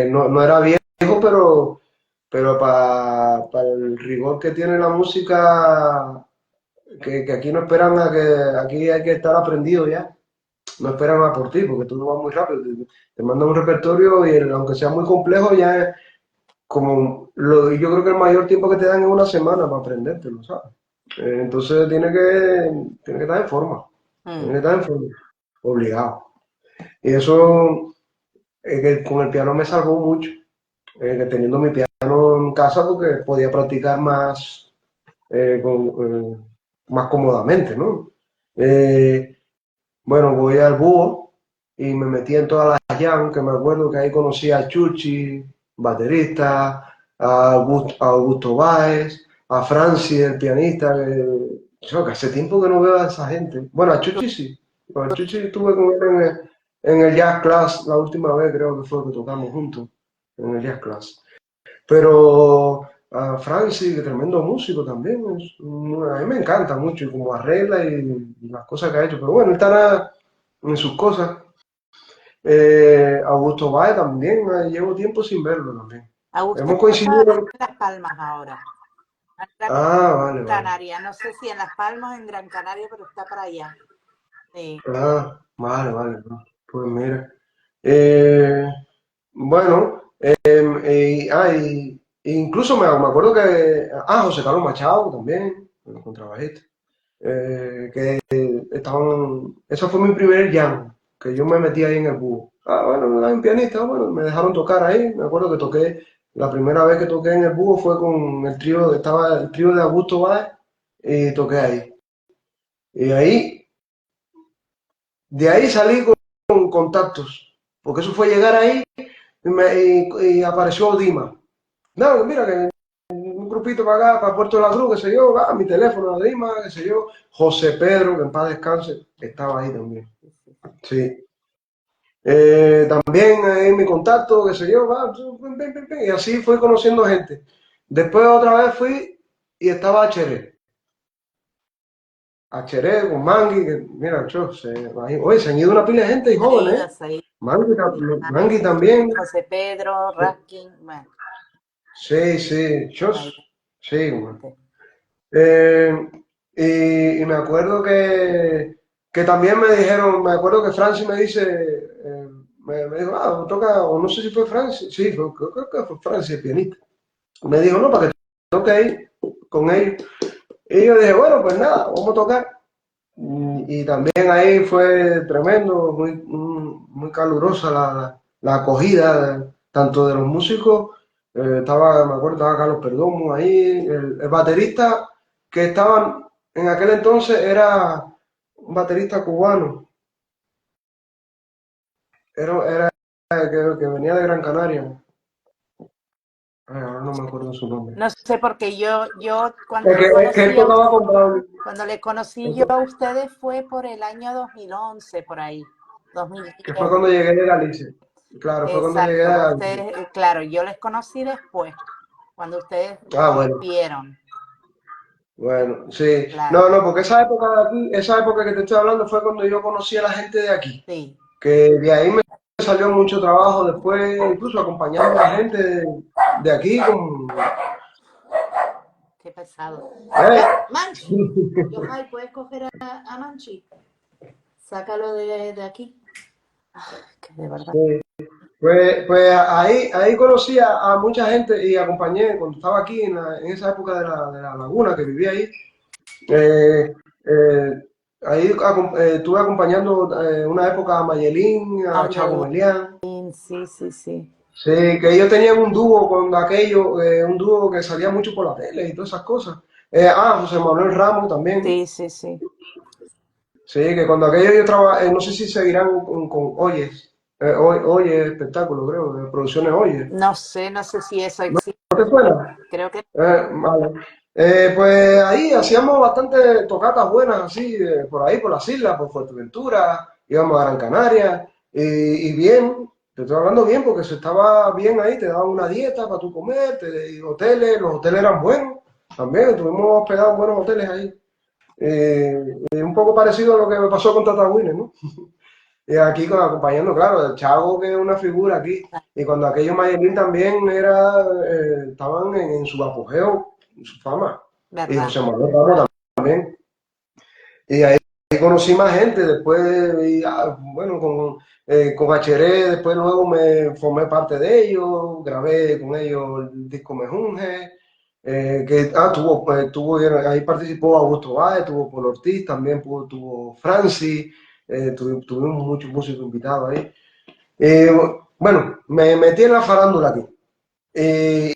no era viejo, pero para el rigor que tiene la música, que aquí no esperan a que aquí hay que estar aprendido ya, no esperan a por ti, porque tú no vas muy rápido, te mandan un repertorio y aunque sea muy complejo, ya es como, yo creo que el mayor tiempo que te dan es una semana para aprendértelo, ¿sabes? Entonces tiene que estar en forma, tiene que Mm. estar en forma, obligado. Y eso que con el piano me salvó mucho, que teniendo mi piano en casa porque podía practicar eh, más cómodamente, ¿no? Eh, bueno, voy al búho y me metí en todas las jam, que me acuerdo que ahí conocí a Chuchi, baterista, a Augusto Báez, a Francis, el pianista, que hace tiempo que no veo a esa gente. Bueno, a Chuchi sí, a Chuchi estuve con él en el Jazz Class la última vez, creo que fue que tocamos juntos, en el Jazz Class. Pero a Francis, que tremendo músico también, a mí me encanta mucho y como arregla y las cosas que ha hecho. Pero bueno, él estará en sus cosas. Augusto Báez también, llevo tiempo sin verlo también. Augusto Hemos está coincidido. en Las Palmas ahora, en Gran Ah, vale, vale. Canaria. No sé si en Las Palmas o en Gran Canaria, pero está para allá. Sí. Ah, vale, vale. No. Pues mira. Eh, bueno, incluso me acuerdo que. Ah, José Carlos Machado también, el contrabajista. Que estaban. Eso fue mi primer jam, que yo me metí ahí en el búho. Ah, bueno, hay un pianista, bueno, me dejaron tocar ahí. Me acuerdo que toqué, la primera vez que toqué en el búho fue con el trío, estaba el trío de Augusto Báez y toqué ahí. Y ahí, de ahí salí con contactos, porque eso fue llegar ahí y apareció Dima. No, mira que un grupito para acá, para Puerto de la Cruz, qué sé yo, mi teléfono de Dima, qué sé yo. José Pedro, que en paz descanse, estaba ahí también. Sí. También en mi contacto, qué sé yo, y así fui conociendo gente. Después otra vez fui y estaba Cheré con Mangui, que mira, oye, se han ido una pila de gente y jóvenes, ¿eh? Se ha ido. Mangui también, José Pedro, Raskin, bueno, sí, sí, ahí, sí, bueno. Eh, y me acuerdo que también me dijeron, me acuerdo que Francis me dice, me dijo, toca, o no sé si fue Francis, sí, creo que fue Francis, el pianista. Me dijo, no, para que toque ahí con ellos. Y yo dije, bueno, pues nada, vamos a tocar. Y también ahí fue tremendo, muy calurosa la acogida, tanto de los músicos, me acuerdo, estaba Carlos Perdomo ahí, el baterista que estaban en aquel entonces era un baterista cubano, era que venía de Gran Canaria. Ay, ahora no me acuerdo su nombre. no sé porque yo Es que él tocaba con Braulio. cuando le conocí yo a ustedes fue por el año 2011, por ahí, Que fue 2010. cuando llegué de Galicia. Claro, fue cuando llegué de Exacto, Galicia. ustedes, claro, yo les conocí después, cuando ustedes Ah, bueno. rompieron, Bueno, sí. claro, No, porque esa época de aquí, esa época que te estoy hablando fue cuando yo conocí a la gente de aquí. sí, Que de ahí me salió mucho trabajo después, incluso acompañando a la gente de aquí con... qué pesado. ¡Eh! Manchi, Yohai, ¿puedes coger a Manchi? sácalo de aquí. Ay, que de verdad. Sí. Pues ahí conocí a mucha gente y acompañé cuando estaba aquí en esa época de la laguna que vivía ahí. Eh, eh, ahí estuve acompañando una época a Mayelín, a Chaco Mayelín, Melián. sí, sí, sí. Sí, que ellos tenían un dúo con aquello, un dúo que salía mucho por la tele y todas esas cosas. José Manuel Ramos también. Sí, sí, sí. Sí, que cuando aquello yo trabajé, no sé si seguirán con Oyes, Oye Espectáculo, creo, de Producciones Oye. No sé si eso ¿No existe. te suena? Creo que Vale. Pues ahí hacíamos bastante tocatas buenas así, por ahí, por las islas, por Fuerteventura, íbamos a Gran Canaria, y bien, te estoy hablando bien porque se estaba bien ahí, te daban una dieta para tu comer, y hoteles, los hoteles eran buenos, también estuvimos hospedados en buenos hoteles ahí. Un poco parecido a lo que me pasó con Tata Winer, ¿no? Y aquí acompañando, claro, el Chavo que es una figura aquí. Y cuando aquello Mayelín también estaban en su apogeo, en su fama. Y verdad. José Manuel Ramos también. Y ahí conocí más gente, después, bueno, con Bacheré, después luego me formé parte de ellos, grabé con ellos el disco Mejunje, ahí participó Augusto Báez, tuvo Paul Ortiz, también tuvo Francis, tuvimos muchos músicos invitados ahí. Eh, bueno, me metí en la farándula aquí. Eh,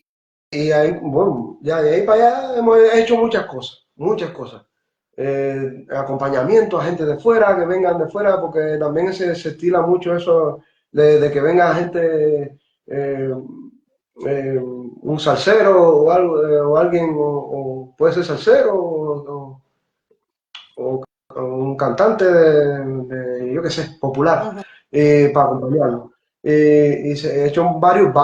y ahí, bueno, ya de ahí para allá hemos hecho muchas cosas, muchas cosas. Acompañamiento a gente de fuera, que vengan de fuera, porque también se estila mucho eso de que venga gente, un salsero o, algo, o alguien, o puede ser salsero, o un cantante yo qué sé, popular, Ujú. para acompañarlo. Y se ha hecho varios,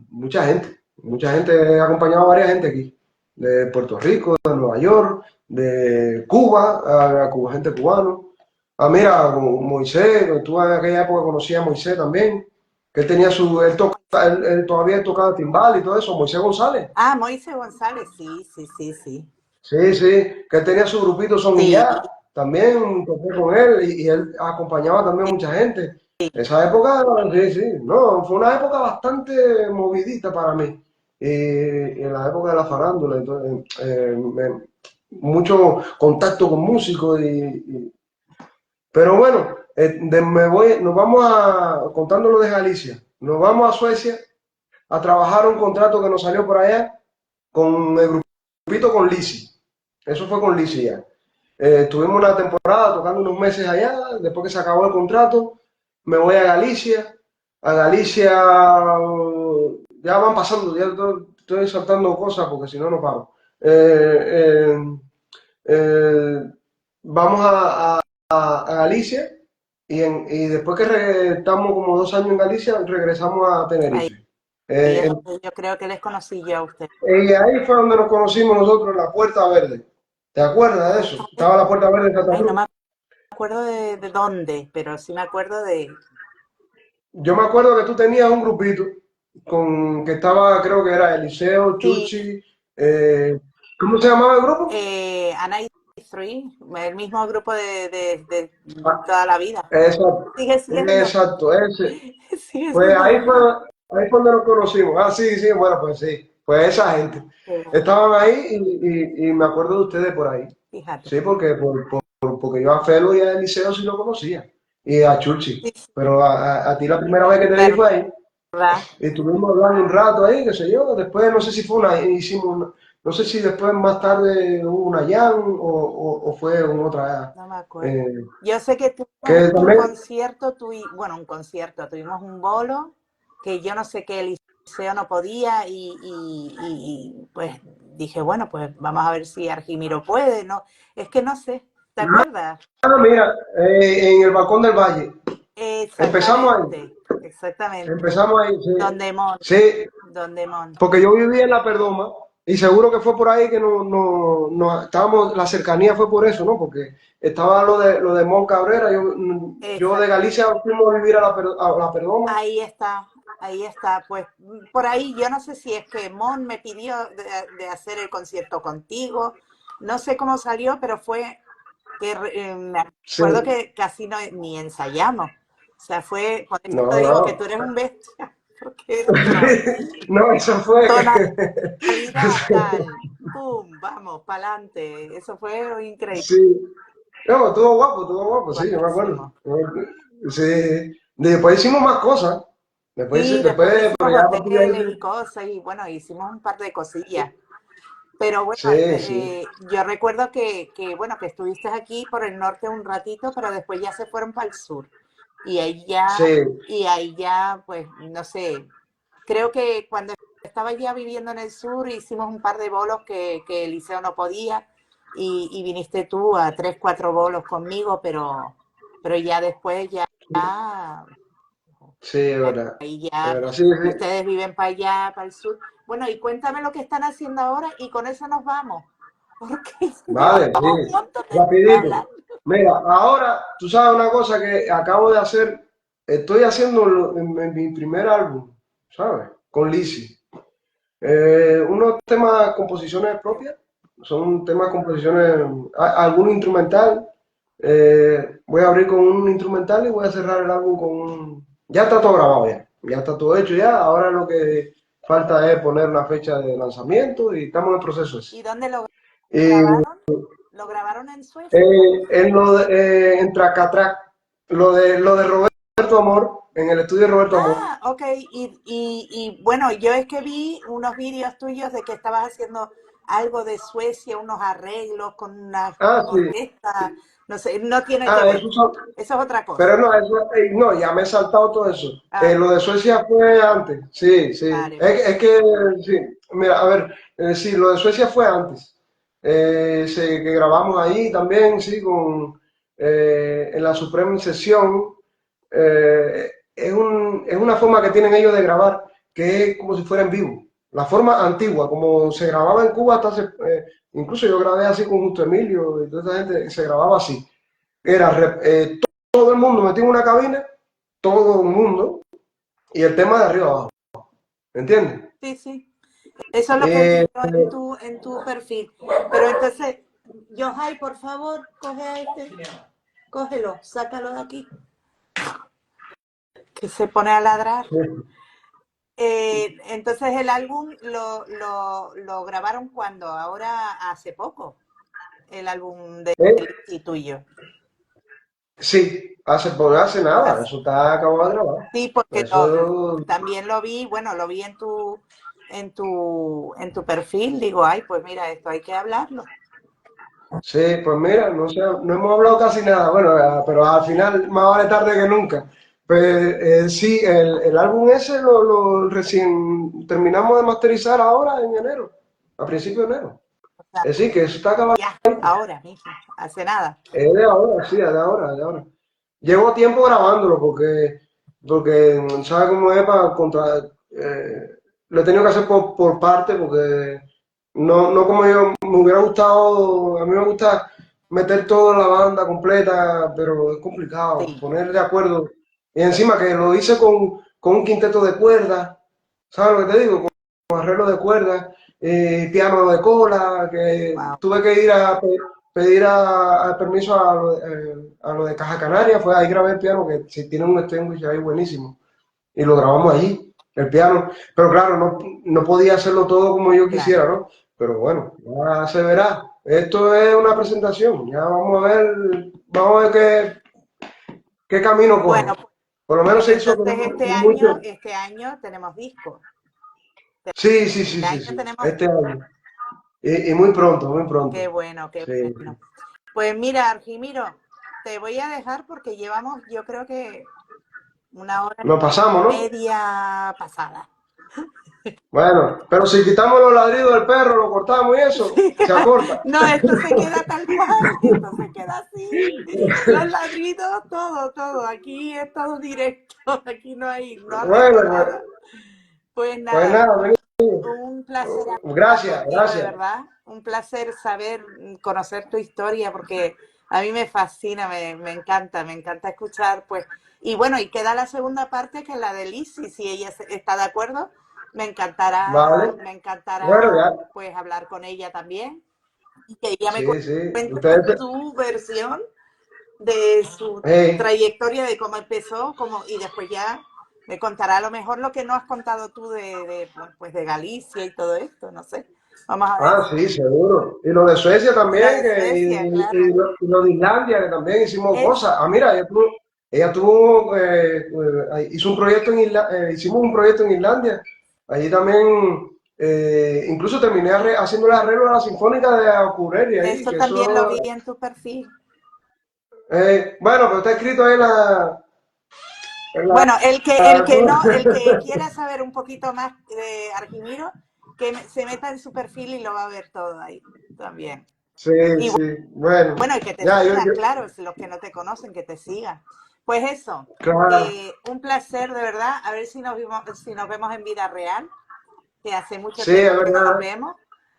mucha gente, he acompañado a varias gente aquí, de Puerto Rico, de Nueva York, de Cuba, gente cubana. Mira, Moisés, tú en aquella época conocía a Moisés también, que él tenía él todavía tocaba timbal y todo eso, Moisés González. Ah, Moisés González, sí, sí, sí, sí. Sí, sí, que él tenía su grupito Son y Sí, Ya, también toqué con él y él acompañaba también a mucha gente. Esa época, sí, sí, no, fue una época bastante movidita para mí. Y en la época de la farándula, entonces, mucho contacto con músicos pero bueno, nos vamos contando lo de Galicia, nos vamos a Suecia a trabajar un contrato que nos salió por allá con el grupito con Lisi. Eso fue con Lisi ya. Tuvimos una temporada tocando unos meses allá, después que se acabó el contrato, me voy a Galicia. A Galicia ya van pasando, ya estoy saltando cosas porque si no, no paro. Eh, eh, eh, vamos a Galicia y después que estamos como 2 años en Galicia, regresamos a ahí, Tenerife. ahí es Eh, donde yo creo que les conocí yo a ustedes. y ahí fue donde nos conocimos nosotros en la Puerta Verde. ¿Te acuerdas de eso? Estaba la Puerta Verde en Santa Ay, no Cruz. me acuerdo de dónde, pero sí me acuerdo de Yo me acuerdo que tú tenías un grupito que estaba, creo que era Eliseo, sí, Chuchi, eh, ¿cómo se llamaba el grupo? Anais 3, el mismo grupo de Ah, toda la vida. exacto, Sigue siendo, exacto, ese. sigue Pues siendo el mismo. ahí fue donde nos conocimos. Ah, sí, sí, bueno, pues sí. Pues esa gente. Qué bueno, Estaban ahí y me acuerdo de ustedes por ahí. fíjate. Sí, porque yo a Felo y a Eliseo sí lo conocía. Y a Chuchi. Sí, sí, Pero a ti la primera vez que te vi fue ahí. verdad. Y estuvimos hablando un rato ahí, qué sé yo. Después no sé si fue no sé si después más tarde hubo una jam o fue en otra. No me acuerdo. eh, Yo sé que tuvimos que un también. concierto, bueno, un concierto, tuvimos un bolo que yo no sé qué el liceo no podía pues dije, bueno, pues vamos a ver si Argimiro puede, ¿no? Es que no sé, ¿te acuerdas? Mira, en el Balcón del Valle. Empezamos ahí. Exactamente, exactamente. Empezamos ahí, sí. Don Demón, Sí, Don Demón. porque yo vivía en la Perdoma y seguro que fue por ahí que no estábamos, la cercanía fue por eso, ¿no? Porque estaba lo de Mon Cabrera, yo de Exacto. Galicia fuimos a vivir a la Perdoma. Ahí está, ahí está. Pues por ahí yo no sé si es que Mon me pidió de hacer el concierto contigo, no sé cómo salió, pero fue Me Sí, acuerdo que casi no, ni ensayamos. O sea, por eso no, te digo que no. tú eres un bestia, porque era todo, No, eso fue. tonalidad, tal, pum, vamos, para adelante. Eso fue increíble, Sí. No, estuvo guapo, sí, yo me acuerdo. buenísimo. Sí. Después hicimos más cosas. Sí, después Después, pero hicimos ya a partir de ahí. hoteles y cosas, y bueno, hicimos un par de cosillas. Pero bueno, Sí, sí. yo recuerdo bueno, que estuviste aquí por el norte un ratito, pero después ya se fueron para el sur. Y ahí ya, Sí, pues, no sé, creo que cuando estaba ya viviendo en el sur hicimos un par de bolos que Eliseo no podía y viniste tú a 3, 4 bolos conmigo, pero ya después sí, es verdad. ahí Es ya verdad, sí, sí. ustedes viven para allá, para el sur. Bueno, y cuéntame lo que están haciendo ahora y con eso nos vamos, porque Vale, llevamos un sí. montón de tiempo Rapidito. hablando. Mira, ahora, tú sabes una cosa que acabo de hacer. Estoy haciendo en mi primer álbum, ¿sabes? Con Lizzy. Unos temas, composiciones propias, son temas, composiciones, algún instrumental. Voy a abrir con un instrumental y voy a cerrar el álbum con un... Ya está todo grabado ya está todo hecho ya. Ahora lo que falta es poner la fecha de lanzamiento y estamos en el proceso ese. ¿Y dónde lo Y grabaron? ¿Lo grabaron en Suecia? en Tracatrac, lo de Roberto Amor, en el estudio de Roberto Amor. Ah, ok. Bueno, yo es que vi unos vídeos tuyos de que estabas haciendo algo de Suecia, unos arreglos con una Ah, sí. orquesta. No sé, no tiene que Ah, ver. esos son, Eso es otra cosa. pero no, no, ya me he saltado todo eso. Ah, Lo de Suecia fue antes, sí, sí. vale, vale. Es que, sí, mira, a ver, sí, lo de Suecia fue antes. Que grabamos ahí también, sí, en la Suprema Sesión. Es una forma que tienen ellos de grabar que es como si fuera en vivo. La forma antigua, como se grababa en Cuba incluso yo grabé así con Justo Emilio y toda esa gente, se grababa así. Era todo el mundo metido en una cabina, todo el mundo, y el tema de arriba abajo. ¿Entiendes? Sí, sí. Eso es lo que vi Eh, yo en tu perfil. Pero entonces, Johai, por favor, coge a este, cógelo, sácalo de aquí, que se pone a ladrar. Entonces el álbum lo grabaron cuando, ahora hace poco, el álbum de eh, y tuyo. sí, hace nada, Hace- eso está acabado de grabar. sí, porque Eso, también lo vi, bueno, lo vi en tu perfil, digo, ay, pues mira, esto hay que hablarlo. sí, pues mira, no sé, no hemos hablado casi nada, bueno, pero al final más vale tarde que nunca. Pues sí, el álbum ese lo recién terminamos de masterizar ahora en enero, a principios de enero. O sea, Es decir, que eso está acabado. ya, ahora mismo, hace nada. Es de ahora, sí, es de ahora, es de ahora. Llevo tiempo grabándolo porque ¿sabes cómo es para contra, lo he tenido que hacer por parte porque no como yo me hubiera gustado, a mí me gusta meter todo en la banda completa, pero es complicado Sí, poner de acuerdo. Y encima que lo hice con un quinteto de cuerdas, ¿sabes lo que te digo? Con arreglo de cuerdas, piano de cola, que wow, tuve que ir a pedir permiso a lo de Caja Canaria, fue ahí grabé el piano, que si tiene un extinguisher ahí buenísimo, y lo grabamos allí, el piano, pero claro, no podía hacerlo todo como yo claro. quisiera, ¿no? Pero bueno, ya se verá. Esto es una presentación, ya vamos a ver qué camino coge. Bueno, Por lo menos pues se hizo entonces mucho. este año tenemos disco. Sí, sí, sí, Este sí, año sí, tenemos, este año. Y muy pronto, muy qué pronto. bueno, qué Sí. bueno. Pues mira, Argimiro, te voy a dejar porque llevamos, yo creo que 1 hora Nos pasamos, y ¿no? media pasada. Bueno, pero si quitamos los ladridos del perro, lo cortamos y eso, Sí. se acorta. No, esto se queda tal cual, esto se queda así. Los ladridos, todo, todo. Aquí es todo directo, aquí no arreglo Bueno, nada. Pues pues nada, nada, un placer hablar gracias, contigo, de gracias. verdad. Un placer saber, conocer tu historia, porque a mí me fascina, me encanta, me encanta escuchar, pues. Y bueno, y queda la segunda parte, que es la de Lizzy, si ella está de acuerdo, Vale. me Bueno, encantará, ya, pues, hablar con ella también. y que ella me Sí, sí. cuente Ustedes, su versión de su hey, trayectoria, de cómo empezó, y después ya me contará a lo mejor lo que no has contado tú pues de Galicia y todo esto, no sé. Vamos a ver. sí, seguro. Y lo de Suecia Y la también, de Suecia, claro. y lo de Islandia, que también hicimos cosas. Eso, Ah, mira, ella tuvo, hizo un proyecto hicimos un proyecto en Islandia. Allí también, incluso terminé haciendo el arreglo de la Sinfónica de Akureyri ahí, eso que también lo eso, vi en tu perfil. bueno, pero está escrito ahí Bueno, el que ¿cómo? no, el que quiera saber un poquito más de Argimiro, se meta en su perfil y lo va a ver todo ahí también. Sí, Y sí, bueno, bueno, y que te ya, sigan, claro, los que no te conocen, que te sigan. Pues eso, claro, un placer de verdad, a ver si nos vemos en vida real, que hace mucho sí, es tiempo que no nos verdad. vemos.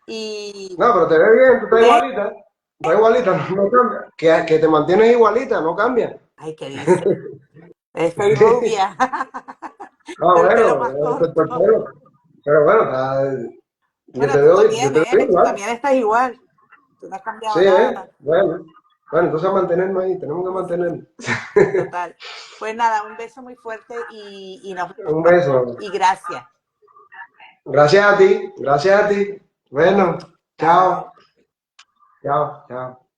Y No, pero te ves bien, tú ve, estás igualita, no, no cambia. Que te mantienes igualita, no cambia. ay, ¿qué dice? Estoy rubia, Ah, el pelo bueno, más respecto al corto. pelo. Pero bueno, Bueno, tú yo también, te veo ¿eh? Tú igual. también estás igual. Tú no has Sí, cambiado nada. bueno. Bueno, entonces a mantenernos ahí, tenemos que Sí, mantenernos. total. Pues nada, un beso muy fuerte y nos vemos Un pronto. beso. Y gracias. Gracias a ti, gracias a ti. Bueno, Chao. chao, chao, chao.